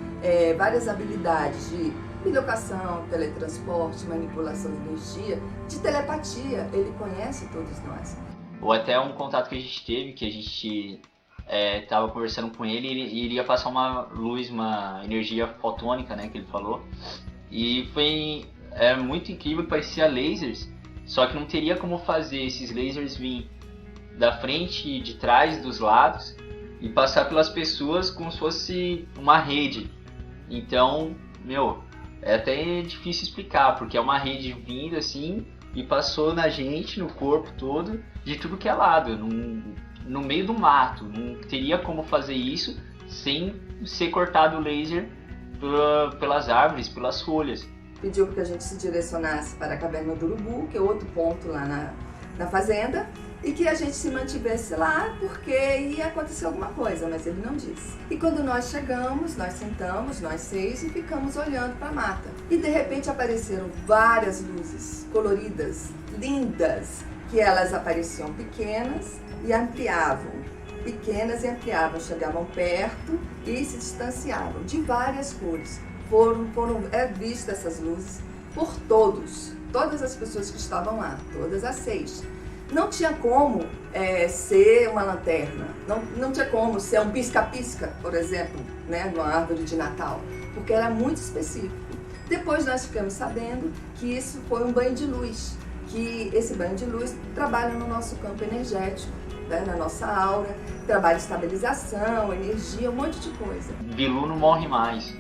várias habilidades de bilocação, teletransporte, manipulação de energia, de telepatia, ele conhece todos nós. Ou até um contato que a gente teve, que a gente estava conversando com ele e iria passar uma luz, uma energia fotônica, né, que ele falou. E foi muito incrível, parecia lasers, só que não teria como fazer esses lasers vir da frente e de trás, dos lados, e passar pelas pessoas como se fosse uma rede. Então, é até difícil explicar, porque é uma rede vindo assim e passou na gente, no corpo todo, de tudo que é lado, no meio do mato. Não teria como fazer isso sem ser cortado o laser pelas árvores, pelas folhas. Pediu que a gente se direcionasse para a Caverna do Urubu, que é outro ponto lá na fazenda, e que a gente se mantivesse lá porque ia acontecer alguma coisa, mas ele não disse. E quando nós chegamos, nós sentamos, nós 6, e ficamos olhando para a mata. E de repente apareceram várias luzes coloridas, lindas, que elas apareciam pequenas e ampliavam. Pequenas e ampliavam, chegavam perto e se distanciavam, de várias cores. é vista essas luzes por todas as pessoas que estavam lá, todas as 6. Não tinha como ser uma lanterna, não tinha como ser um pisca-pisca, por exemplo, né, numa árvore de Natal, porque era muito específico. Depois nós ficamos sabendo que isso foi um banho de luz, que esse banho de luz trabalha no nosso campo energético, né, na nossa aura, trabalha estabilização, energia, um monte de coisa. Bilu não morre mais,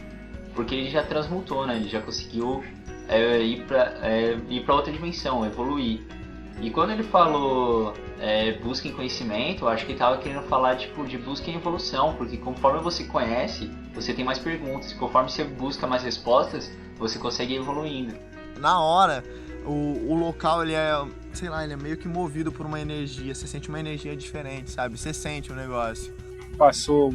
porque ele já transmutou, né? Ele já conseguiu ir para outra dimensão, evoluir. E quando ele falou busca em conhecimento, eu acho que ele estava querendo falar tipo, de busca em evolução, porque conforme você conhece, você tem mais perguntas. Conforme você busca mais respostas, você consegue ir evoluindo. Na hora, o local ele é, sei lá, ele é meio que movido por uma energia. Você sente uma energia diferente, sabe? Você sente o negócio. Passou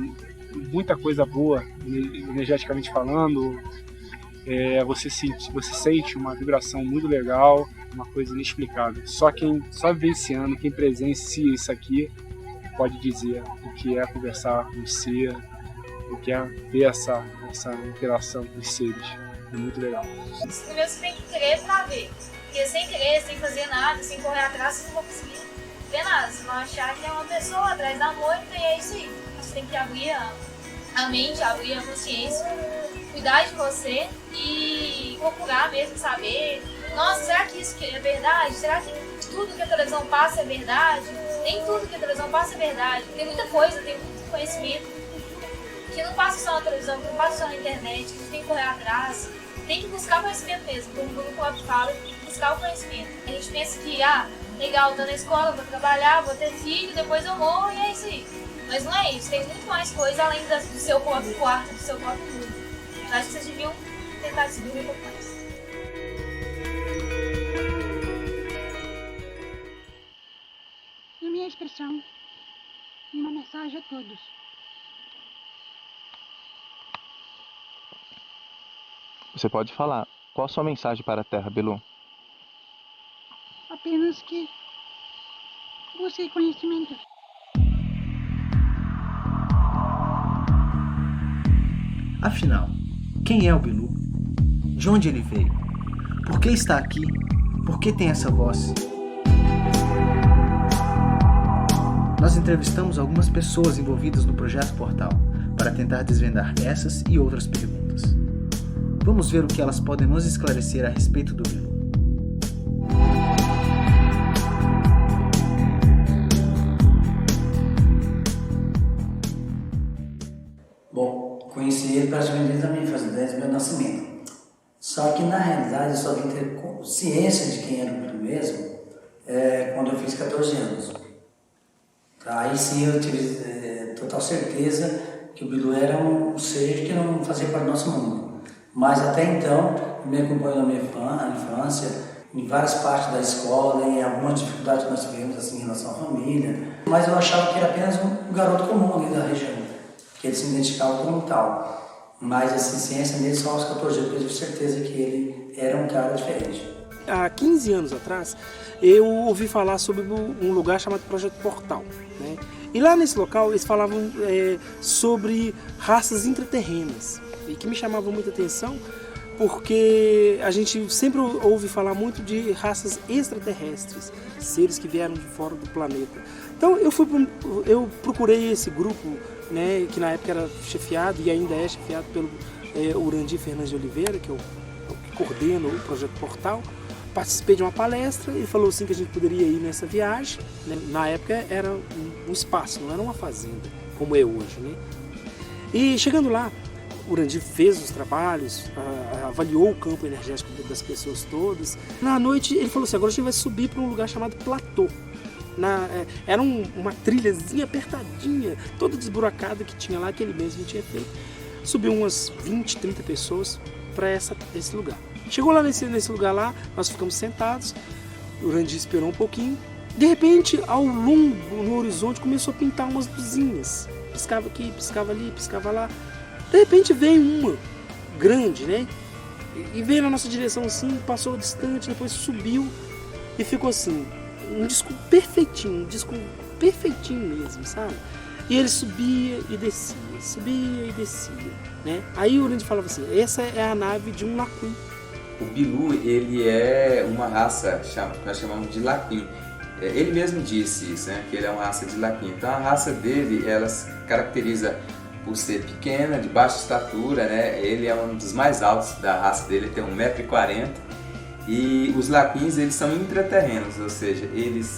muita coisa boa, energeticamente falando. Você sente uma vibração muito legal, uma coisa inexplicável. Só quem vivenciando, quem presencia isso aqui, pode dizer o que é conversar com o ser, o que é ver essa interação com os seres. É muito legal. Primeiro você tem que querer pra ver. Porque sem querer, sem fazer nada, sem correr atrás, você não vai conseguir ver nada. Você vai achar que é uma pessoa atrás da moita e é isso aí. Você tem que abrir a mente, abrir a consciência, cuidar de você e procurar mesmo saber. Nossa, será que isso é verdade? Será que tudo que a televisão passa é verdade? Nem tudo que a televisão passa é verdade. Tem muita coisa, tem muito conhecimento que não passa só na televisão, que não passa só na internet, que você tem que correr atrás. Tem que buscar conhecimento mesmo, como o Bruno próprio fala, buscar o conhecimento. A gente pensa que, legal, tô na escola, vou trabalhar, vou ter filho, depois eu morro e é isso aí. Mas não é isso, tem muito mais coisa além do seu próprio quarto, do seu próprio mundo. Eu acho que vocês deviam tentar descobrir um pouco mais. E minha expressão, e uma mensagem a todos. Você pode falar. Qual a sua mensagem para a Terra, Bilu? Apenas que busque conhecimento. Afinal, quem é o Bilu? De onde ele veio? Por que está aqui? Por que tem essa voz? Nós entrevistamos algumas pessoas envolvidas no Projeto Portal para tentar desvendar essas e outras perguntas. Vamos ver o que elas podem nos esclarecer a respeito do Bilu. Bom, conheci ele praticamente desde a minha infância, desde o meu nascimento. Só que na realidade eu só vim ter consciência de quem era o Bilu mesmo quando eu fiz 14 anos. Aí sim eu tive total certeza que o Bilu era um ser que não fazia parte do nosso mundo. Mas até então, ele me acompanhou na minha infância, em várias partes da escola, em algumas dificuldades que nós tivemos assim, em relação à família. Mas eu achava que era apenas um garoto comum ali da região, que ele se identificava como tal. Mas assim, ciência mesmo só aos 14 anos, eu tive certeza que ele era um cara diferente. Há 15 anos atrás, eu ouvi falar sobre um lugar chamado Projeto Portal, né? E lá nesse local eles falavam sobre raças intraterrenas, e que me chamava muita atenção porque a gente sempre ouve falar muito de raças extraterrestres, seres que vieram de fora do planeta. Então eu procurei esse grupo, né, que na época era chefiado e ainda é chefiado pelo Urandir Fernandes de Oliveira, que coordena o Projeto Portal. Participei de uma palestra, ele falou assim que a gente poderia ir nessa viagem, né? Na época era um espaço, não era uma fazenda, como é hoje, né? E chegando lá, o Urandir fez os trabalhos, avaliou o campo energético das pessoas todas. Na noite ele falou assim, agora a gente vai subir para um lugar chamado Platô. Era uma trilhazinha apertadinha, toda desburacada que tinha lá, que ele mesmo tinha feito. Subiu umas 20, 30 pessoas para esse lugar. Chegou lá nesse lugar lá, nós ficamos sentados, o Urandir esperou um pouquinho. De repente, ao longo, no horizonte, começou a pintar umas luzinhas. Piscava aqui, piscava ali, piscava lá. De repente veio uma grande, né? E veio na nossa direção assim, passou distante, depois subiu e ficou assim, um disco perfeitinho mesmo, sabe? E ele subia e descia, né? Aí o Lindy falava assim, essa é a nave de um Lapin. O Bilu, ele é uma raça que nós chamamos de Lapin. Ele mesmo disse isso, né? Que ele é uma raça de Lapin. Então a raça dele, ela se caracteriza por ser pequena, de baixa estatura, né? Ele é um dos mais altos da raça dele, ele tem 1,40 m. E os Lapins, eles são intraterrenos, ou seja,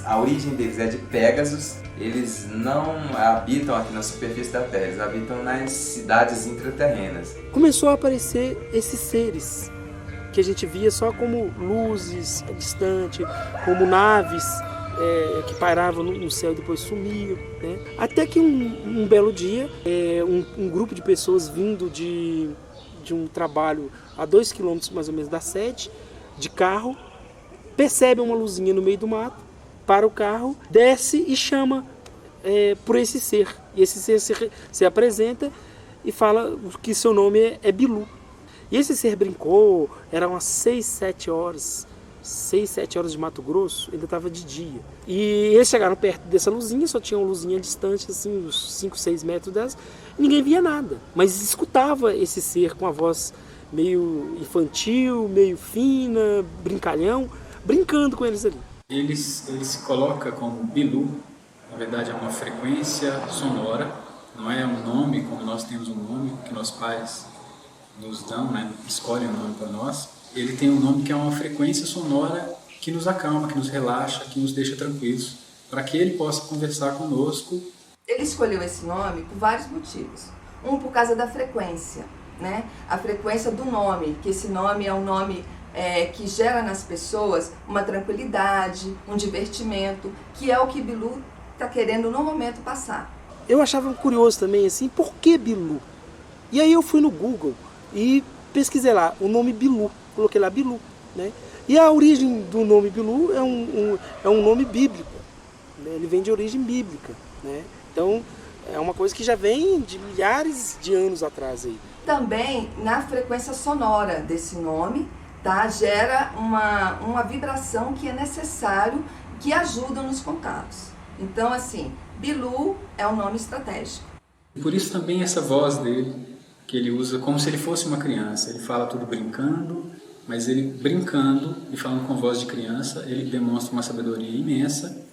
a origem deles é de Pégasus. Eles não habitam aqui na superfície da Terra, eles habitam nas cidades intraterrenas. Começou a aparecer esses seres que a gente via só como luzes distantes, como naves que pairavam no céu e depois sumiam, né? Até que um belo dia, um grupo de pessoas vindo de um trabalho a 2 km mais ou menos da sede, de carro, percebe uma luzinha no meio do mato, para o carro, desce e chama por esse ser. E esse ser se apresenta e fala que seu nome é Bilu. E esse ser brincou, eram umas 6, 7 horas de Mato Grosso, ainda estava de dia. E eles chegaram perto dessa luzinha, só tinha uma luzinha distante, assim, uns 5, 6 metros delas, ninguém via nada. Mas escutava esse ser com a voz meio infantil, meio fina, brincalhão, brincando com eles ali. Ele se coloca como Bilu, na verdade é uma frequência sonora, não é um nome como nós temos um nome que nossos pais nos dão, né? Escolhem um nome para nós. Ele tem um nome que é uma frequência sonora que nos acalma, que nos relaxa, que nos deixa tranquilos, para que ele possa conversar conosco. Ele escolheu esse nome por vários motivos. Um, por causa da frequência, né? A frequência do nome, que esse nome é um nome que gera nas pessoas uma tranquilidade, um divertimento, que é o que Bilu está querendo no momento passar. Eu achava curioso também, assim, por que Bilu? E aí eu fui no Google e pesquisei lá o nome Bilu, coloquei lá Bilu, né? E a origem do nome Bilu é um nome bíblico, né? Ele vem de origem bíblica, né? Então é uma coisa que já vem de milhares de anos atrás aí. Também na frequência sonora desse nome, tá? Gera uma vibração que é necessário, que ajuda nos contatos. Então, assim, Bilu é um nome estratégico. Por isso também essa voz dele, que ele usa como se ele fosse uma criança. Ele fala tudo brincando, mas ele brincando e falando com voz de criança, ele demonstra uma sabedoria imensa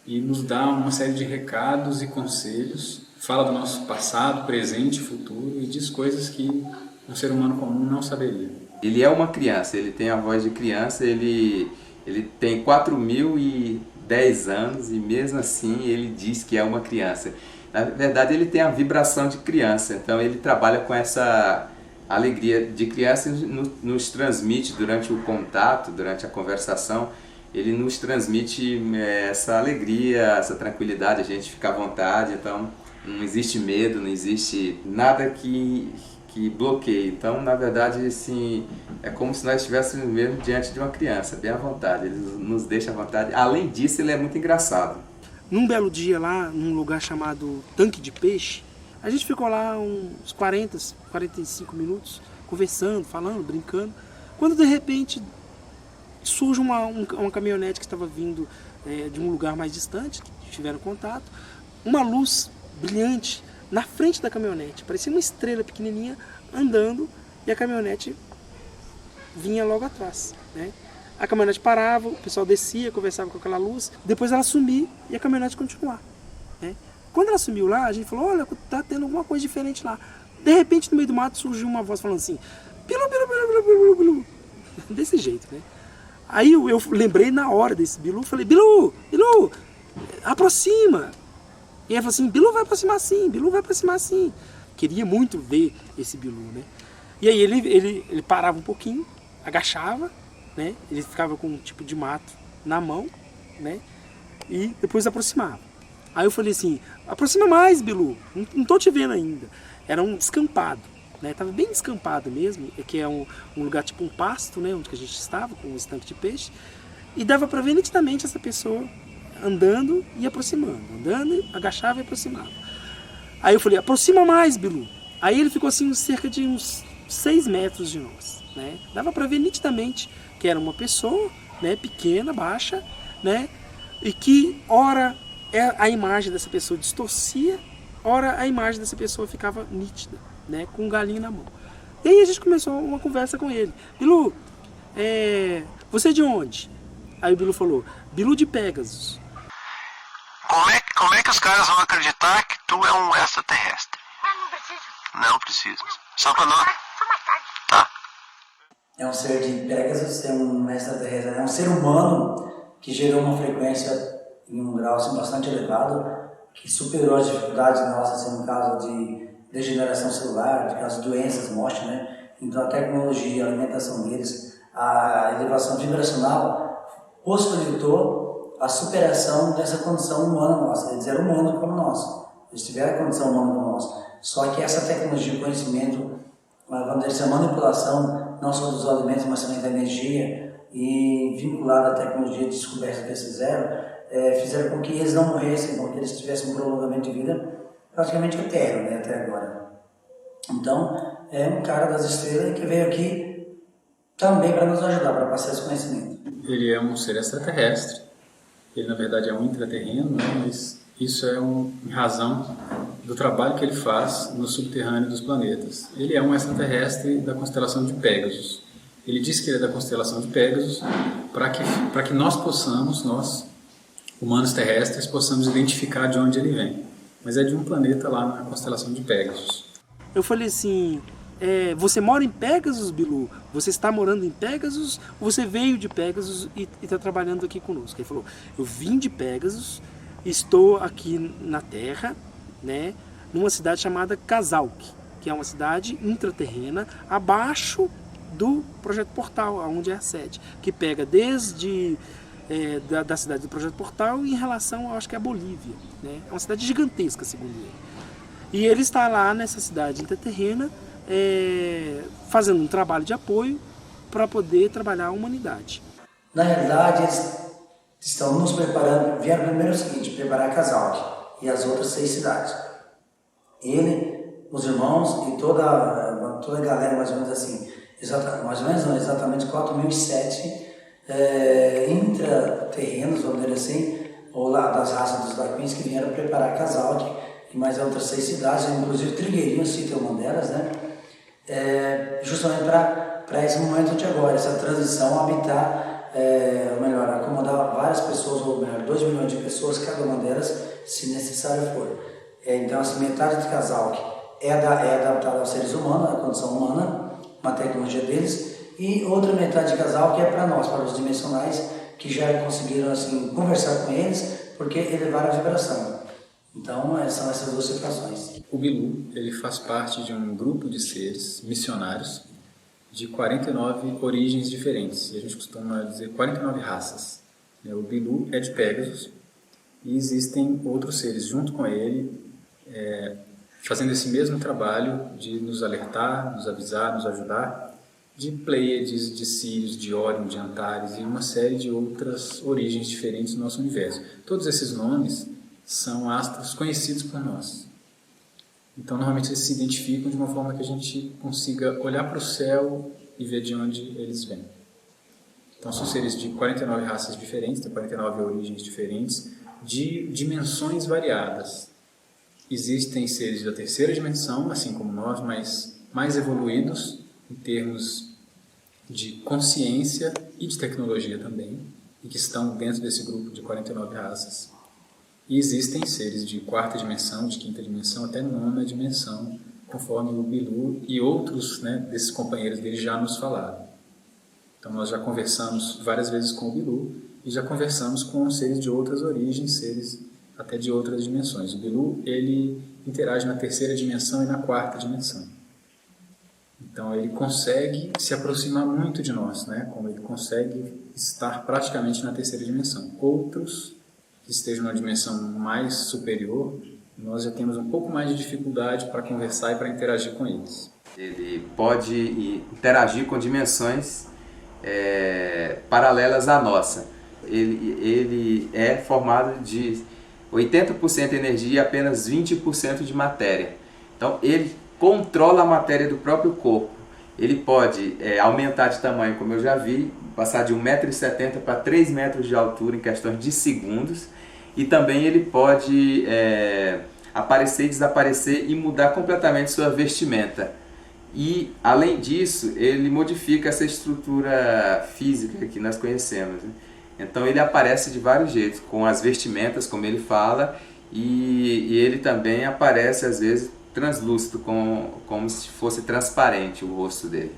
e nos dá uma série de recados e conselhos. Fala do nosso passado, presente e futuro e diz coisas que um ser humano comum não saberia. Ele é uma criança, ele tem a voz de criança, ele tem 4.010 anos e mesmo assim ele diz que é uma criança. Na verdade ele tem a vibração de criança, então ele trabalha com essa alegria de criança e nos transmite durante o contato, durante a conversação, ele nos transmite essa alegria, essa tranquilidade, a gente fica à vontade, então não existe medo, não existe nada que bloqueie. Então, na verdade, assim, é como se nós estivéssemos mesmo diante de uma criança, bem à vontade, ele nos deixa à vontade. Além disso, ele é muito engraçado. Num belo dia lá, num lugar chamado Tanque de Peixe, a gente ficou lá uns 40, 45 minutos, conversando, falando, brincando, quando de repente surge uma caminhonete que estava vindo de um lugar mais distante, que tiveram contato, uma luz brilhante na frente da caminhonete, parecia uma estrela pequenininha andando e a caminhonete vinha logo atrás, né? A caminhonete parava, o pessoal descia, conversava com aquela luz, depois ela sumia e a caminhonete continuava, né? Quando ela sumiu lá, a gente falou, olha, tá tendo alguma coisa diferente lá. De repente, no meio do mato, surgiu uma voz falando assim, Bilu, Bilu, Bilu, Bilu, Bilu, Bilu. Desse jeito, né? Aí eu lembrei na hora desse Bilu, falei, Bilu, Bilu, aproxima. E ele falou assim, Bilu vai aproximar sim, Bilu vai aproximar sim. Queria muito ver esse Bilu, né? E aí ele parava um pouquinho, agachava, né? Ele ficava com um tipo de mato na mão, né? E depois aproximava. Aí eu falei assim, aproxima mais, Bilu, não tô te vendo ainda. Era um descampado, né? Tava bem descampado mesmo, que é um lugar tipo um pasto, né? Onde que a gente estava, com um estanque de peixe. E dava para ver nitidamente essa pessoa andando e aproximando, andando, agachava e aproximava. Aí eu falei, aproxima mais, Bilu. Aí ele ficou assim cerca de uns 6 metros de nós, né? Dava para ver nitidamente que era uma pessoa, né, pequena, baixa, né? E que ora a imagem dessa pessoa distorcia ora a imagem dessa pessoa ficava nítida, né, com um galinho na mão. E aí a gente começou uma conversa com ele. Bilu, você é de onde? Aí o Bilu falou, Bilu de Pegasus. Como é que os caras vão acreditar que tu é um extraterrestre? Não preciso. Não precisa. Só quando... Só mais tarde. Tá. É um ser de Pegasus, é um extraterrestre, é um ser humano que gerou uma frequência em um grau assim, bastante elevado, que superou as dificuldades nossas, assim, no caso de degeneração celular, de caso de doenças, morte, né? Então a tecnologia, a alimentação deles, a elevação vibracional possibilitou a superação dessa condição humana nossa. Eles eram humanos como nós, eles tiveram a condição humana como nós. Só que essa tecnologia, o conhecimento, vamos dizer, a manipulação não só dos alimentos, mas também da energia, e vinculada à tecnologia de descoberta que eles fizeram com que eles não morressem, com que eles tivessem um prolongamento de vida praticamente eterno, né, até agora. Então, é um cara das estrelas que veio aqui também para nos ajudar, para passar esse conhecimento. Ele é um ser extraterrestre, ele na verdade é um intraterreno, né, mas isso é em razão do trabalho que ele faz no subterrâneo dos planetas. Ele é um extraterrestre da constelação de Pegasus. Ele diz que ele é da constelação de Pegasus para que nós possamos, nós, humanos terrestres, possamos identificar de onde ele vem. Mas é de um planeta lá na constelação de Pegasus. Eu falei assim, você mora em Pegasus, Bilu? Você está morando em Pegasus? Ou você veio de Pegasus e está trabalhando aqui conosco? Ele falou, eu vim de Pegasus, estou aqui na Terra, né, numa cidade chamada Casalque, que é uma cidade intraterrena, abaixo do Projeto Portal, onde é a sede, que pega desde da cidade do Projeto Portal em relação, acho que é a Bolívia, né? É uma cidade gigantesca, segundo ele. E ele está lá nessa cidade intraterrena, fazendo um trabalho de apoio para poder trabalhar a humanidade. Na realidade, eles estão nos preparando, vieram primeiro o seguinte, preparar Casalque e as outras 6 cidades. Ele, os irmãos e toda a galera, mais ou menos assim, mais ou menos não, exatamente 4.007 intraterrenos, vamos dizer assim, ou lá das raças dos Laquins que vieram preparar Casalque e mais outras 6 cidades, inclusive Trigueirinho, cita uma delas, né? Justamente para esse momento de agora, essa transição, habitar, ou melhor, acomodar várias pessoas, ou melhor, 2 milhões de pessoas, cada uma delas, se necessário for. Então, assim, metade de Casalque é adaptada aos seres humanos, à condição humana, uma tecnologia deles, e outra metade de Casalque é para nós, para os dimensionais, que já conseguiram assim, conversar com eles, porque elevaram a vibração. Então, são essas 2 situações. O Bilu, ele faz parte de um grupo de seres missionários de 49 origens diferentes, e a gente costuma dizer 49 raças. O Bilu é de Pegasus, e existem outros seres junto com ele, fazendo esse mesmo trabalho de nos alertar, nos avisar, nos ajudar, de Pleiades, de Sírios, de Órion, de Antares e uma série de outras origens diferentes do nosso universo. Todos esses nomes são astros conhecidos por nós. Então, normalmente, eles se identificam de uma forma que a gente consiga olhar para o céu e ver de onde eles vêm. Então, são seres de 49 raças diferentes, de 49 origens diferentes, de dimensões variadas. Existem seres da terceira dimensão, assim como nós, mas mais evoluídos em termos de consciência e de tecnologia também, e que estão dentro desse grupo de 49 raças. E existem seres de quarta dimensão, de quinta dimensão, até nona dimensão, conforme o Bilu e outros, né, desses companheiros dele já nos falaram. Então nós já conversamos várias vezes com o Bilu e já conversamos com seres de outras origens, seres até de outras dimensões. O Bilu, ele interage na terceira dimensão e na quarta dimensão. Então ele consegue se aproximar muito de nós, né? Como ele consegue estar praticamente na terceira dimensão. Outros que estejam na dimensão mais superior, nós já temos um pouco mais de dificuldade para conversar e para interagir com eles. Ele pode interagir com dimensões paralelas à nossa. Ele é formado de 80% energia e apenas 20% de matéria. Então ele controla a matéria do próprio corpo. Ele pode aumentar de tamanho, como eu já vi, passar de 1,70 m para 3 metros de altura em questão de segundos. E também ele pode aparecer e desaparecer e mudar completamente sua vestimenta. E, além disso, ele modifica essa estrutura física que nós conhecemos, né? Então ele aparece de vários jeitos, com as vestimentas, como ele fala, e ele também aparece às vezes translúcido, como se fosse transparente o rosto dele,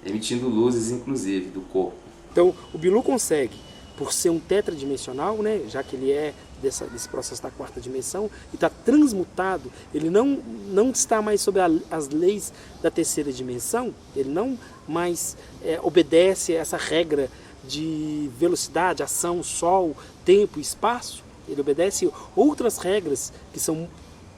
emitindo luzes inclusive do corpo. Então o Bilu consegue, por ser um tetradimensional, né, já que ele é desse processo da quarta dimensão e está transmutado, ele não está mais sob as leis da terceira dimensão, ele não mais obedece a essa regra de velocidade, ação, sol, tempo, espaço. Ele obedece outras regras que são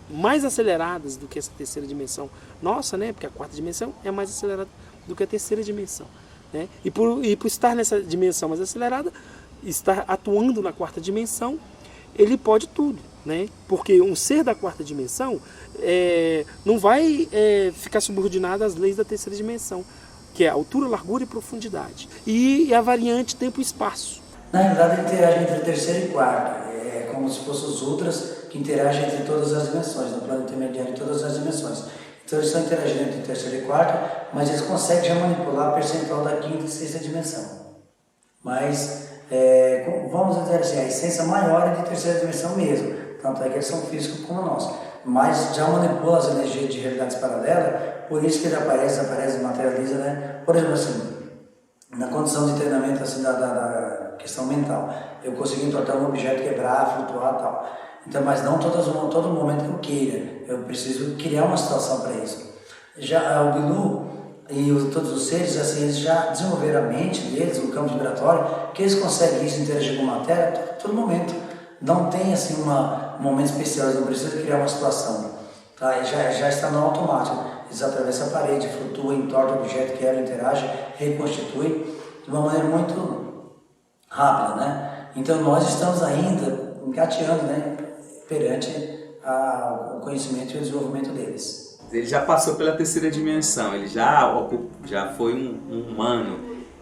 mais aceleradas do que essa terceira dimensão nossa, né? Porque a quarta dimensão é mais acelerada do que a terceira dimensão, né? E por estar nessa dimensão mais acelerada, estar atuando na quarta dimensão, ele pode tudo, né? Porque um ser da quarta dimensão não vai ficar subordinado às leis da terceira dimensão, que é altura, largura e profundidade. E a variante tempo e espaço. Na realidade, ele interage entre terceira e quarta. É como se fossem os outras que interagem entre todas as dimensões, no plano intermediário de todas as dimensões. Então eles estão interagindo entre terceira e quarta, mas eles conseguem já manipular a percentual da quinta e sexta dimensão. Mas, vamos dizer assim, a essência maior é de terceira dimensão mesmo. Tanto é que eles são físicos como nós. Mas já manipula as energias de realidades paralelas, por isso que ele aparece, materializa, né? Por exemplo, assim, na condição de treinamento assim, da questão mental, eu consigo entortar um objeto, quebrar, flutuar e tal. Então, mas não todo momento que eu queira, eu preciso criar uma situação para isso. Já o Bilu e todos os seres, assim, eles já desenvolveram a mente deles, o campo vibratório, que eles conseguem isso, interagir com matéria a todo momento. Não tem assim um momento especial, eles não precisam criar uma situação. Tá? Já está no automático. Eles atravessam a parede, flutuam, entortam o objeto, quebram, interagem, reconstituem de uma maneira muito rápida, né? Então nós estamos ainda engateando, né, perante o conhecimento e o desenvolvimento deles. Ele já passou pela terceira dimensão, ele já foi um humano,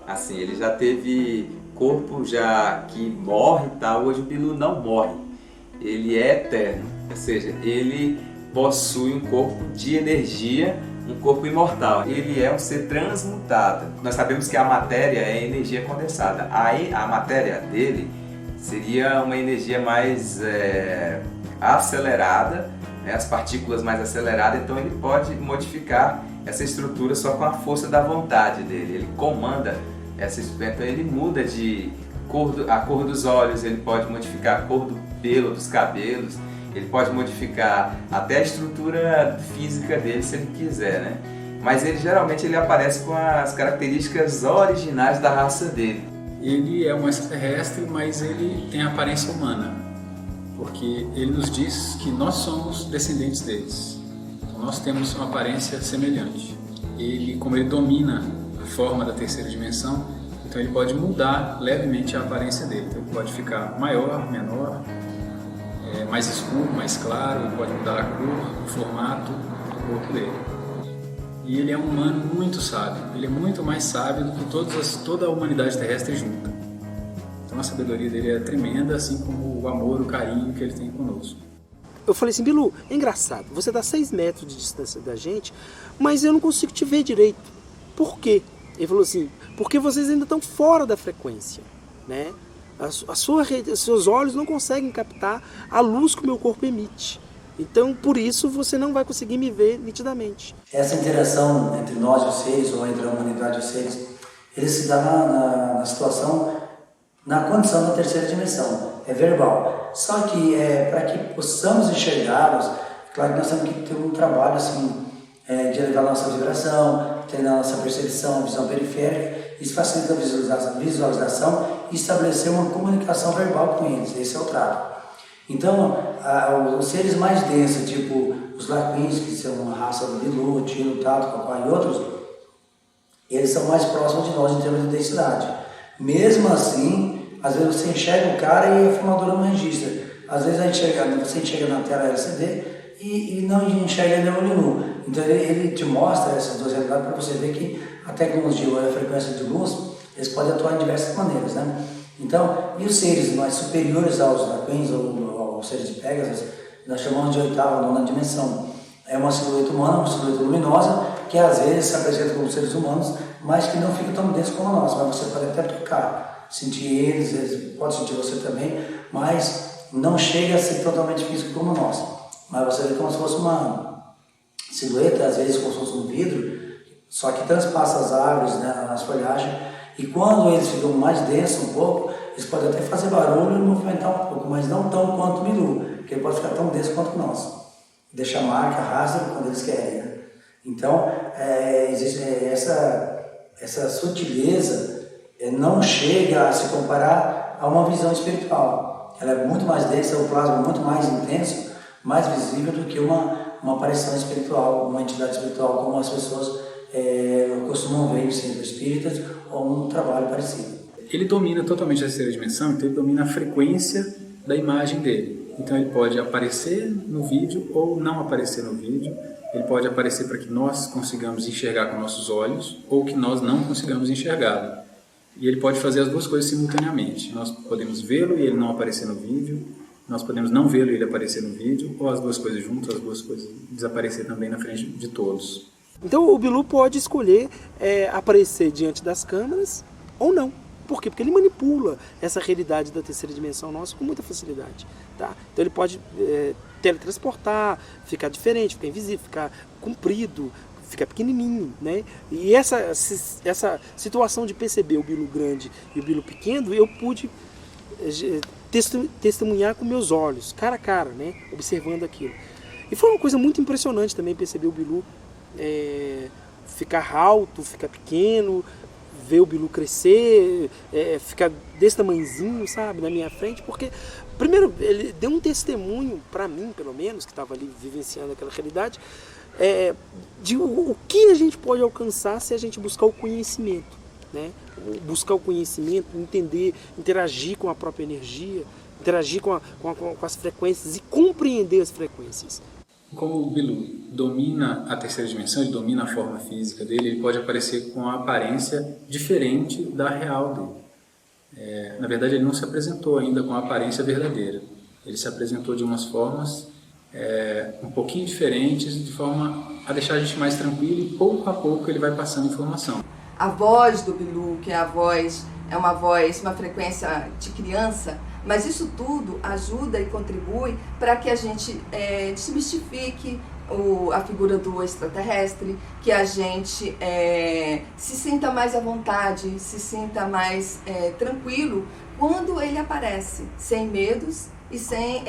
assim, ele já teve corpo já que morre e tal. Hoje o Bilu não morre, ele é eterno, ou seja, ele possui um corpo de energia, um corpo imortal. Ele é um ser transmutado. Nós sabemos que a matéria é energia condensada. Aí a matéria dele seria uma energia mais acelerada, né? As partículas mais aceleradas, então ele pode modificar essa estrutura só com a força da vontade dele. Ele comanda essa estrutura, então ele muda de a cor dos olhos, ele pode modificar a cor do pelo, dos cabelos, ele pode modificar até a estrutura física dele se ele quiser, né? Mas ele geralmente aparece com as características originais da raça dele. Ele é um extraterrestre, mas ele tem a aparência humana, porque ele nos diz que nós somos descendentes deles. Então nós temos uma aparência semelhante. Como ele domina a forma da terceira dimensão, então ele pode mudar levemente a aparência dele. Então ele pode ficar maior, menor, mais escuro, mais claro, ele pode mudar a cor, o formato do corpo dele. E ele é um humano muito sábio, ele é muito mais sábio do que toda a humanidade terrestre junta. Então a sabedoria dele é tremenda, assim como o amor, o carinho que ele tem conosco. Eu falei assim, Bilu, é engraçado, você está a 6 metros de distância da gente, mas eu não consigo te ver direito. Por quê? Ele falou assim, porque vocês ainda estão fora da frequência, né? Os seus olhos não conseguem captar a luz que o meu corpo emite. Então, por isso, você não vai conseguir me ver nitidamente. Essa interação entre nós e os seres, ou entre a humanidade e os seres, ele se dá na situação, na condição da terceira dimensão. É verbal. Só que, para que possamos enxergá-los, claro que nós temos que ter um trabalho assim, de elevar a nossa vibração, treinar a nossa percepção, visão periférica. Isso facilita a visualização e estabelecer uma comunicação verbal com eles. Esse é o trato. Então, os seres mais densos, tipo os laquins, que são uma raça do Bilu, Tilo, Tato, Papai e outros, eles são mais próximos de nós em termos de densidade. Mesmo assim, às vezes você enxerga o cara e a filmadora não registra. Às vezes você enxerga na tela LCD e não enxerga ele olho nu. Então ele te mostra essas duas realidades para você ver que a tecnologia ou a frequência de luz, eles podem atuar de diversas maneiras, né? Então, e os seres mais superiores aos laquins ou aos seres de Pegasus, nós chamamos de oitava, nona dimensão. É uma silhueta humana, uma silhueta luminosa, que às vezes se apresenta como seres humanos, mas que não fica tão denso como nós, mas você pode até tocar, sentir eles pode sentir você também, mas não chega a ser totalmente físico como nós. Mas você vê como se fosse uma silhueta, às vezes como se fosse um vidro, só que transpassa as árvores, né, as folhagens, e quando eles ficam mais densos um pouco, eles podem até fazer barulho e movimentar um pouco, mas não tão quanto o bilu, porque ele pode ficar tão denso quanto nós. Deixa marca, rastro quando eles querem. Né? Então, existe essa sutileza não chega a se comparar a uma visão espiritual. Ela é muito mais densa, o plasma é muito mais intenso, mais visível do que uma aparição espiritual, uma entidade espiritual, como as pessoas costumam ver em centros espíritas ou um trabalho parecido. Ele domina totalmente a terceira dimensão, então ele domina a frequência da imagem dele. Então ele pode aparecer no vídeo ou não aparecer no vídeo. Ele pode aparecer para que nós consigamos enxergar com nossos olhos ou que nós não consigamos enxergá-lo. E ele pode fazer as duas coisas simultaneamente. Nós podemos vê-lo e ele não aparecer no vídeo. Nós podemos não vê-lo e ele aparecer no vídeo. Ou as duas coisas juntas, as duas coisas desaparecer também na frente de todos. Então o Bilu pode escolher aparecer diante das câmeras ou não. Por quê? Porque ele manipula essa realidade da terceira dimensão nossa com muita facilidade. Tá? Então ele pode teletransportar, ficar diferente, ficar invisível, ficar comprido, ficar pequenininho. Né? E essa situação de perceber o Bilu grande e o Bilu pequeno, eu pude testemunhar com meus olhos, cara a cara, né? Observando aquilo. E foi uma coisa muito impressionante também perceber o Bilu ficar alto, ficar pequeno, ver o Bilu crescer, ficar desse tamanhozinho, sabe, na minha frente, porque, primeiro, ele deu um testemunho, para mim, pelo menos, que estava ali vivenciando aquela realidade, de o que a gente pode alcançar se a gente buscar o conhecimento, né? Buscar o conhecimento, entender, interagir com a própria energia, interagir com as frequências e compreender as frequências. Como o Bilu domina a terceira dimensão, ele domina a forma física dele, ele pode aparecer com uma aparência diferente da real dele. Na verdade, ele não se apresentou ainda com a aparência verdadeira. Ele se apresentou de umas formas um pouquinho diferentes, de forma a deixar a gente mais tranquilo, e pouco a pouco ele vai passando informação. A voz do Bilu, que é uma frequência de criança, mas isso tudo ajuda e contribui para que a gente desmistifique a figura do extraterrestre, que a gente se sinta mais à vontade, se sinta mais tranquilo quando ele aparece, sem medos e sem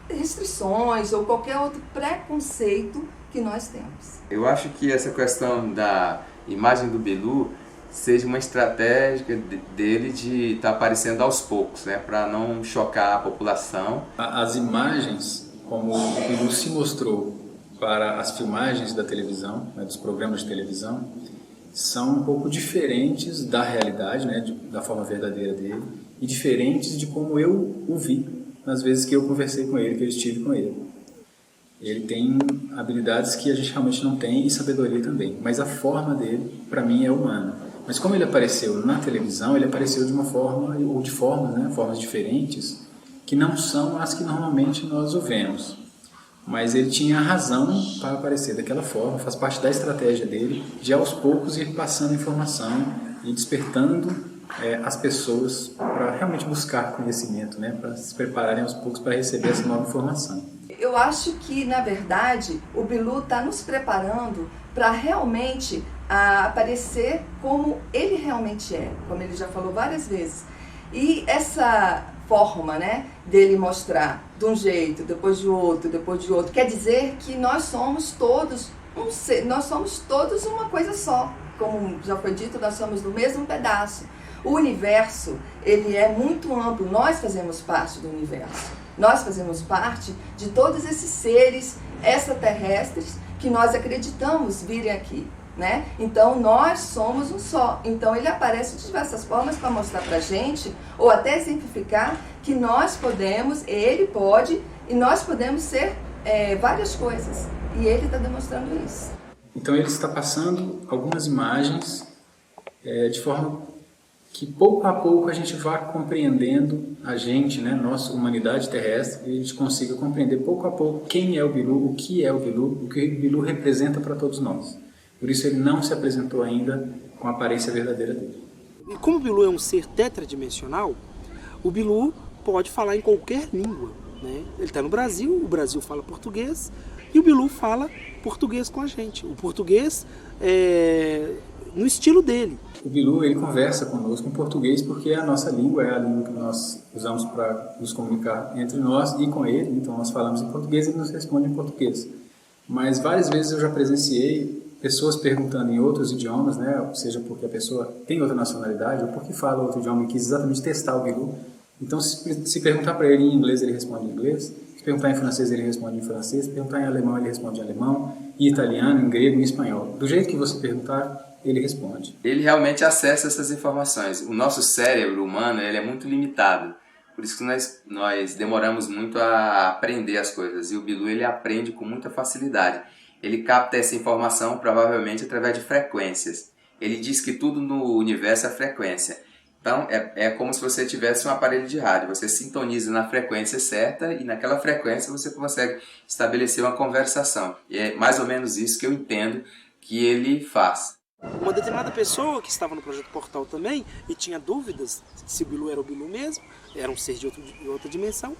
restrições ou qualquer outro preconceito que nós temos. Eu acho que essa questão da imagem do Bilu seja uma estratégia dele de estar aparecendo aos poucos, né, para não chocar a população. As imagens, como o Bilu se mostrou para as filmagens da televisão, né, dos programas de televisão, são um pouco diferentes da realidade, né, da forma verdadeira dele, e diferentes de como eu o vi nas vezes que eu conversei com ele, que eu estive com ele. Ele tem habilidades que a gente realmente não tem e sabedoria também, mas a forma dele, para mim, é humana. Mas como ele apareceu na televisão, ele apareceu de uma forma, ou de formas, né, formas diferentes, que não são as que normalmente nós o vemos. Mas ele tinha a razão para aparecer daquela forma, faz parte da estratégia dele, de aos poucos ir passando informação e despertando as pessoas para realmente buscar conhecimento, né, para se prepararem aos poucos para receber essa nova informação. Eu acho que, na verdade, o Bilu está nos preparando para realmente aparecer como ele realmente é, como ele já falou várias vezes. E essa forma, né, dele mostrar de um jeito, depois de outro, quer dizer que nós somos todos nós somos todos uma coisa só. Como já foi dito, nós somos do mesmo pedaço. O universo, ele é muito amplo, nós fazemos parte do universo. Nós fazemos parte de todos esses seres extraterrestres que nós acreditamos virem aqui, né? Então nós somos um só. Então ele aparece de diversas formas para mostrar pra gente, ou até exemplificar que nós podemos, ele pode, e nós podemos ser várias coisas. E ele está demonstrando isso. Então ele está passando algumas imagens de forma que pouco a pouco a gente vá compreendendo a gente, né, nossa humanidade terrestre, e a gente consiga compreender pouco a pouco quem é o Bilu, o que é o Bilu, o que o Bilu representa para todos nós. Por isso ele não se apresentou ainda com a aparência verdadeira dele. E como o Bilu é um ser tetradimensional, o Bilu pode falar em qualquer língua, né? Ele está no Brasil, o Brasil fala português, e o Bilu fala português com a gente. O português é no estilo dele. O Bilu, ele conversa conosco em português porque a nossa língua é a língua que nós usamos para nos comunicar entre nós e com ele. Então nós falamos em português e ele nos responde em português. Mas várias vezes eu já presenciei pessoas perguntando em outros idiomas, né? Seja porque a pessoa tem outra nacionalidade ou porque fala outro idioma e quis exatamente testar o Bilu. Então se perguntar para ele em inglês, ele responde em inglês. Se perguntar em francês, ele responde em francês. Se perguntar em alemão, ele responde em alemão. Em italiano, em grego, em espanhol. Do jeito que você perguntar, ele responde. Ele realmente acessa essas informações. O nosso cérebro humano, ele é muito limitado. Por isso que nós demoramos muito a aprender as coisas. E o Bilu, ele aprende com muita facilidade. Ele capta essa informação provavelmente através de frequências. Ele diz que tudo no universo é frequência. Então é como se você tivesse um aparelho de rádio. Você sintoniza na frequência certa e naquela frequência você consegue estabelecer uma conversação. E é mais ou menos isso que eu entendo que ele faz. Uma determinada pessoa que estava no Projeto Portal também e tinha dúvidas se o Bilu era o Bilu mesmo, era um ser de outra dimensão,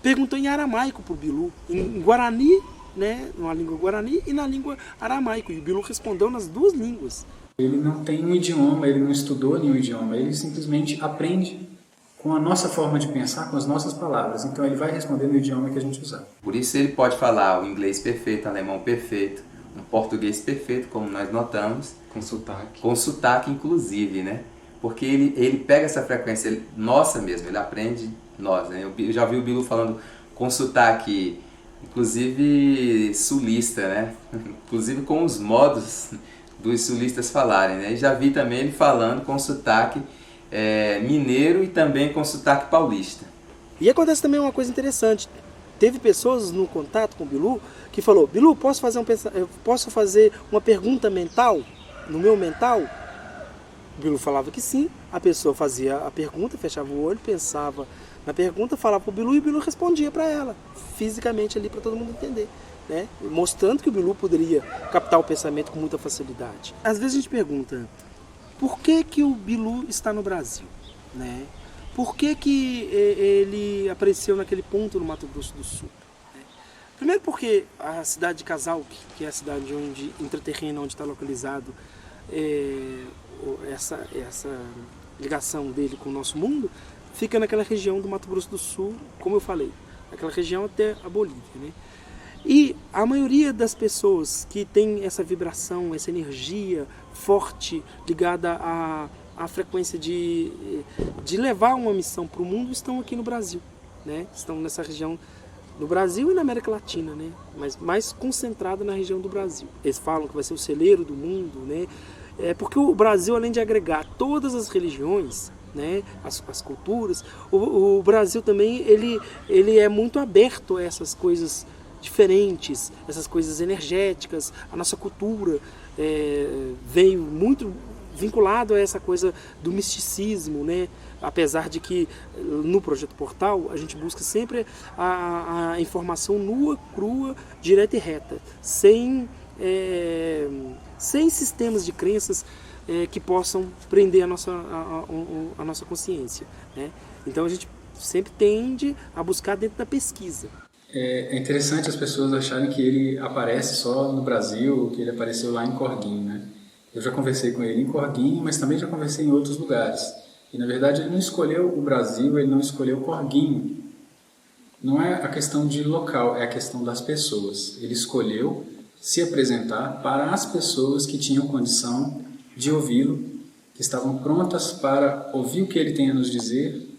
perguntou em aramaico para o Bilu, em Guarani, né, na língua Guarani e na língua aramaico, e o Bilu respondeu nas duas línguas. Ele não tem um idioma, ele não estudou nenhum idioma, ele simplesmente aprende com a nossa forma de pensar, com as nossas palavras. Então ele vai responder no idioma que a gente usar. Por isso ele pode falar o inglês perfeito, o alemão perfeito, um português perfeito, como nós notamos. Com sotaque. Com sotaque, inclusive, né? Porque ele pega essa frequência nossa mesmo, ele aprende nós, né? Eu já vi o Bilu falando com sotaque, inclusive sulista, né? Inclusive com os modos dos sulistas falarem, né? E já vi também ele falando com sotaque mineiro e também com sotaque paulista. E acontece também uma coisa interessante. Teve pessoas no contato com o Bilu que falou: Bilu, posso fazer uma pergunta mental, no meu mental? O Bilu falava que sim, a pessoa fazia a pergunta, fechava o olho, pensava na pergunta, falava para o Bilu e o Bilu respondia para ela, fisicamente ali para todo mundo entender, né? Mostrando que o Bilu poderia captar o pensamento com muita facilidade. Às vezes a gente pergunta, por que o Bilu está no Brasil, né? Por que ele apareceu naquele ponto no Mato Grosso do Sul? Primeiro porque a cidade de Casal, que é a cidade intraterrena onde está localizado essa ligação dele com o nosso mundo, fica naquela região do Mato Grosso do Sul, como eu falei, aquela região até a Bolívia, né? E a maioria das pessoas que tem essa vibração, essa energia forte ligada a frequência de levar uma missão para o mundo estão aqui no Brasil, né? Estão nessa região do Brasil e na América Latina, né? Mas mais concentrada na região do Brasil. Eles falam que vai ser o celeiro do mundo, né? Porque o Brasil, além de agregar todas as religiões, né, as culturas, o Brasil também ele é muito aberto a essas coisas diferentes, essas coisas energéticas. A nossa cultura veio muito vinculado a essa coisa do misticismo, né? Apesar de que no Projeto Portal a gente busca sempre a informação nua, crua, direta e reta, sem sistemas de crenças que possam prender a nossa consciência, né? Então a gente sempre tende a buscar dentro da pesquisa. É interessante as pessoas acharem que ele aparece só no Brasil, que ele apareceu lá em Corguinho, né? Eu já conversei com ele em Corguinho, mas também já conversei em outros lugares. E na verdade ele não escolheu o Brasil, ele não escolheu Corguinho. Não é a questão de local, é a questão das pessoas. Ele escolheu se apresentar para as pessoas que tinham condição de ouvi-lo, que estavam prontas para ouvir o que ele tem a nos dizer.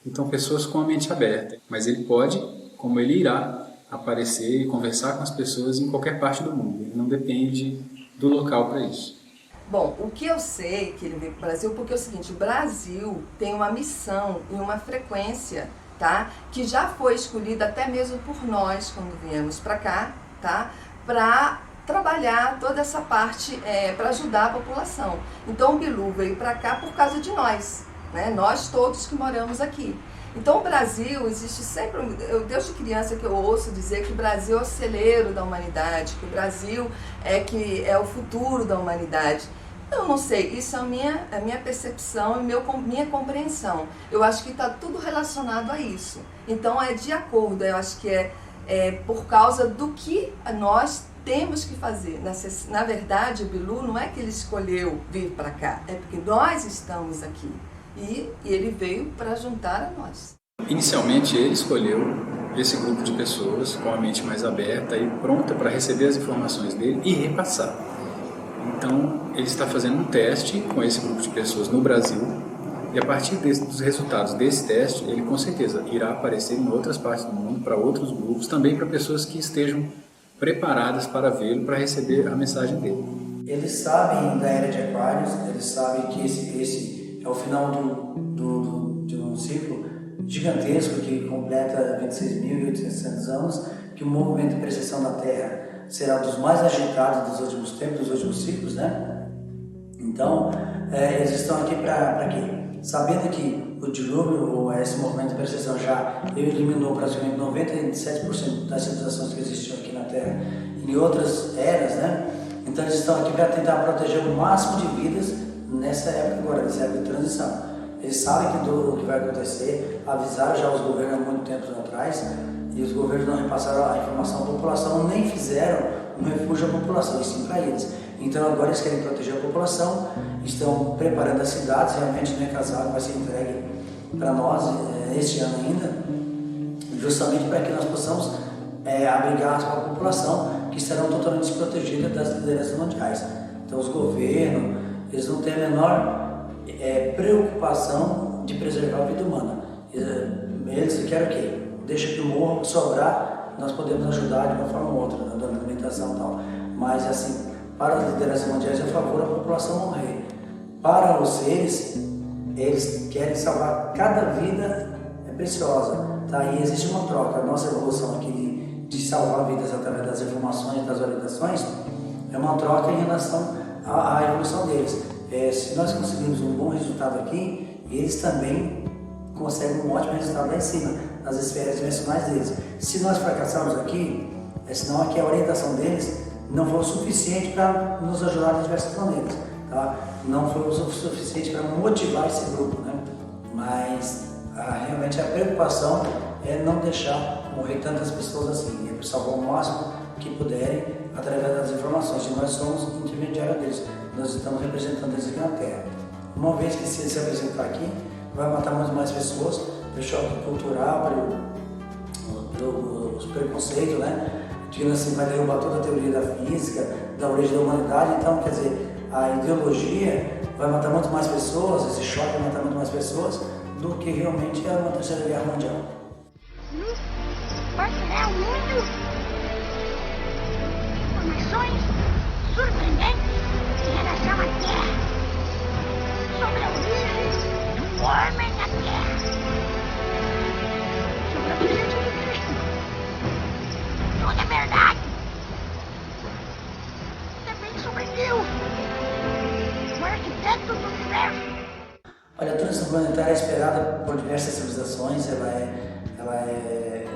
Então, pessoas com a mente aberta. Mas ele pode, como ele irá, aparecer e conversar com as pessoas em qualquer parte do mundo. Ele não depende do local para isso. Bom, o que eu sei que ele veio para o Brasil, porque é o seguinte, o Brasil tem uma missão e uma frequência, tá? Que já foi escolhida até mesmo por nós, quando viemos para cá, tá? Para trabalhar toda essa parte para ajudar a população. Então o Bilu veio para cá por causa de nós, né? Nós todos que moramos aqui. Então o Brasil, existe sempre, desde criança que eu ouço dizer que o Brasil é o celeiro da humanidade, que o Brasil é o futuro da humanidade. Eu não sei, isso é a minha percepção e minha compreensão. Eu acho que está tudo relacionado a isso. Então é de acordo, eu acho que é por causa do que nós temos que fazer. Na verdade, o Bilu não é que ele escolheu vir para cá, é porque nós estamos aqui. E ele veio para juntar a nós. Inicialmente ele escolheu esse grupo de pessoas com a mente mais aberta e pronta para receber as informações dele e repassar. Então ele está fazendo um teste com esse grupo de pessoas no Brasil e a partir dos resultados desse teste ele com certeza irá aparecer em outras partes do mundo, para outros grupos, também para pessoas que estejam preparadas para vê-lo, para receber a mensagem dele. Eles sabem da era de Aquários, eles sabem que esse é o final de um ciclo gigantesco que completa 26.800 anos, que o movimento de precessão da Terra será um dos mais agitados dos últimos tempos, dos últimos ciclos, né? Então, eles estão aqui para quê? Sabendo que o dilúvio, ou esse movimento de precessão já eliminou praticamente 97% das civilizações que existiam aqui na Terra em outras eras, né? Então eles estão aqui para tentar proteger o máximo de vidas nessa época agora, nessa época de transição. Eles sabem o que vai acontecer, avisaram já os governos há muito tempo atrás, e os governos não repassaram a informação à população, nem fizeram um refúgio à população, e sim para eles. Então agora eles querem proteger a população, estão preparando as cidades, realmente não é casado, vai ser entregue para nós este ano ainda, justamente para que nós possamos abrigar a população, que estarão totalmente desprotegidas das lideranças mundiais. Então os governos, eles não têm a menor preocupação de preservar a vida humana. Eles querem o quê? Deixa que o morro sobrar, nós podemos ajudar de uma forma ou outra, dando alimentação e tal. Mas assim, para as lideranças mundiais é a favor da população morrer. Para os seres, eles querem salvar cada vida preciosa. Tá? E existe uma troca. A nossa evolução aqui de salvar vidas através das informações, das orientações, é uma troca em relação à evolução deles. Se nós conseguimos um bom resultado aqui, eles também conseguem um ótimo resultado lá em cima, nas esferas dimensionais deles. Se nós fracassarmos aqui, senão aqui a orientação deles não foi o suficiente para nos ajudar em diversos planetas, tá? Não foi o suficiente para motivar esse grupo, né? Mas realmente a preocupação é não deixar morrer tantas pessoas assim, é para salvar o máximo que puderem através das informações, e nós somos intermediários deles, nós estamos representando eles aqui na Terra. Uma vez que se apresentar aqui, vai matar muito mais pessoas, para o choque cultural, para os preconceitos, né? Que assim vai derrubar toda a teoria da física, da origem da humanidade. Então, quer dizer, a ideologia vai matar muito mais pessoas, esse choque vai matar muito mais pessoas do que realmente é uma terceira guerra mundial. Vai criar um mundo? Informações surpreendentes em relação à Terra, sobre a origem do homem na Terra, sobre a presença de Cristo. Tudo é verdade. Também sobre Deus, o arquiteto do universo. Olha, a transição planetária é esperada por diversas civilizações, ela é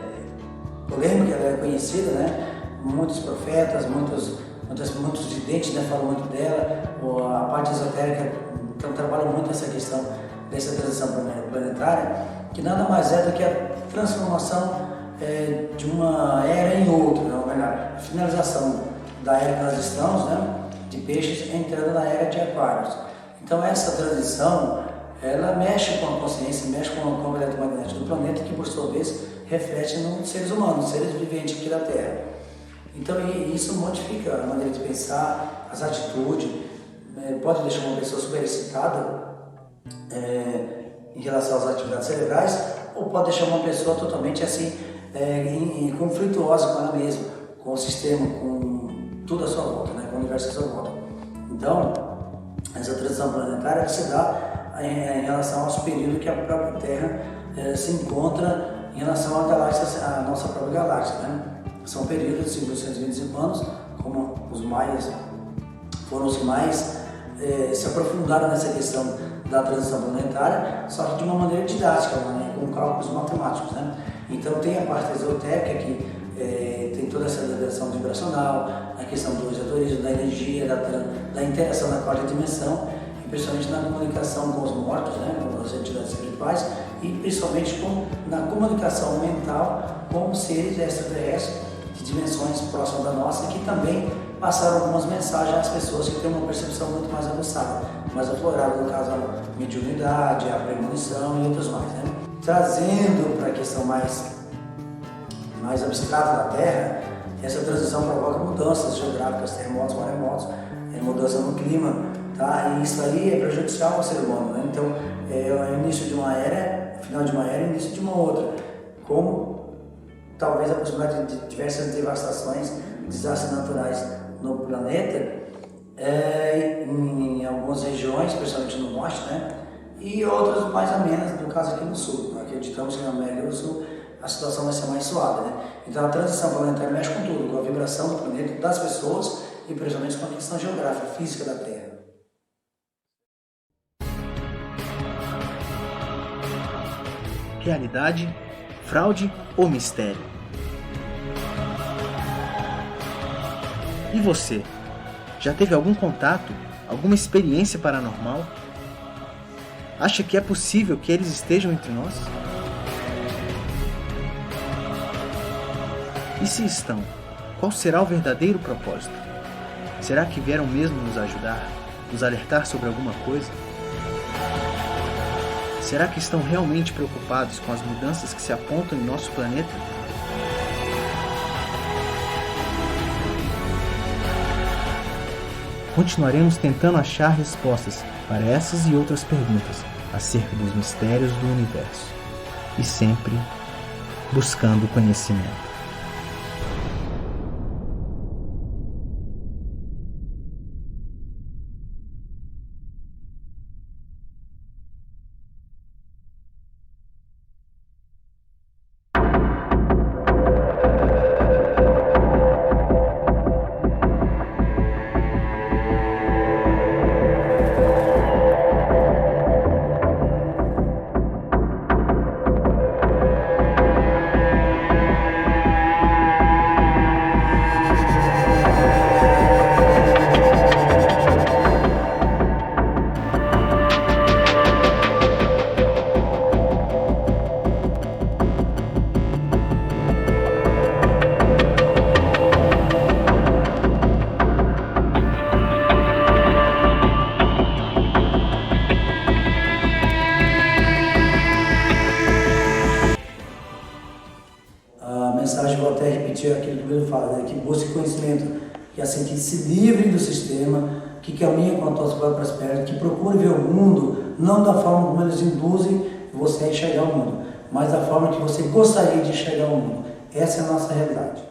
polêmica, ela é conhecida, né? Muitos profetas, muitos videntes, né, falam muito dela, a parte esotérica então, trabalha muito essa questão dessa transição planetária, que nada mais é do que a transformação de uma era em outra, né? Ou melhor, a finalização da era que nós estamos, né, de peixes, entrando na era de aquários. Então essa transição, ela mexe com a consciência, mexe com o campo eletromagnético do planeta, que por sua vez reflete nos seres humanos, seres viventes aqui da Terra. Então isso modifica a maneira de pensar, as atitudes, pode deixar uma pessoa super excitada em relação às atividades cerebrais, ou pode deixar uma pessoa totalmente assim, conflituosa com ela mesma, com o sistema, com tudo à sua volta, né, com o universo à sua volta. Então, essa transição planetária se dá em relação aos períodos que a própria Terra se encontra em relação à galáxia, à nossa própria galáxia, né? São períodos de 5.125 anos, como os maias foram os que mais se aprofundaram nessa questão da transição planetária, só que de uma maneira didática, né, com cálculos matemáticos, né? Então tem a parte esotérica que tem toda essa ligação vibracional, a questão do esoterismo, da energia, da interação na quarta dimensão, e principalmente na comunicação com os mortos, né, com as entidades espirituais, e principalmente na comunicação mental com seres extraterrestres de dimensões próximas da nossa, que também passaram algumas mensagens às pessoas que têm uma percepção muito mais aguçada, mais aflorada, no caso a mediunidade, a premonição e outros mais, né? Trazendo para a questão mais abstrata da Terra, essa transição provoca mudanças geográficas, terremotos, maremotos, mudança no clima, tá? E isso aí é prejudicial ao ser humano, né? Então, é o início de uma era, final de uma era e início de uma outra, como talvez a possibilidade de diversas devastações, desastres naturais no planeta, em algumas regiões, especialmente no norte, né? E outras mais amenas, no caso aqui no sul. Acreditamos que na América do Sul a situação vai ser mais suave, né? Então a transição planetária mexe com tudo, com a vibração do planeta, das pessoas e principalmente com a questão geográfica, física da Terra. Realidade, fraude ou mistério? E você? Já teve algum contato, alguma experiência paranormal? Acha que é possível que eles estejam entre nós? E se estão, qual será o verdadeiro propósito? Será que vieram mesmo nos ajudar, nos alertar sobre alguma coisa? Será que estão realmente preocupados com as mudanças que se apontam em nosso planeta? Continuaremos tentando achar respostas para essas e outras perguntas acerca dos mistérios do universo. E sempre buscando conhecimento. Vou até repetir aquilo que eu falo, né? Que busque conhecimento, que assim, que se livre do sistema, que caminhe com as suas próprias pernas, que procure ver o mundo, não da forma como eles induzem você a enxergar o mundo, mas da forma que você gostaria de enxergar o mundo. Essa é a nossa realidade.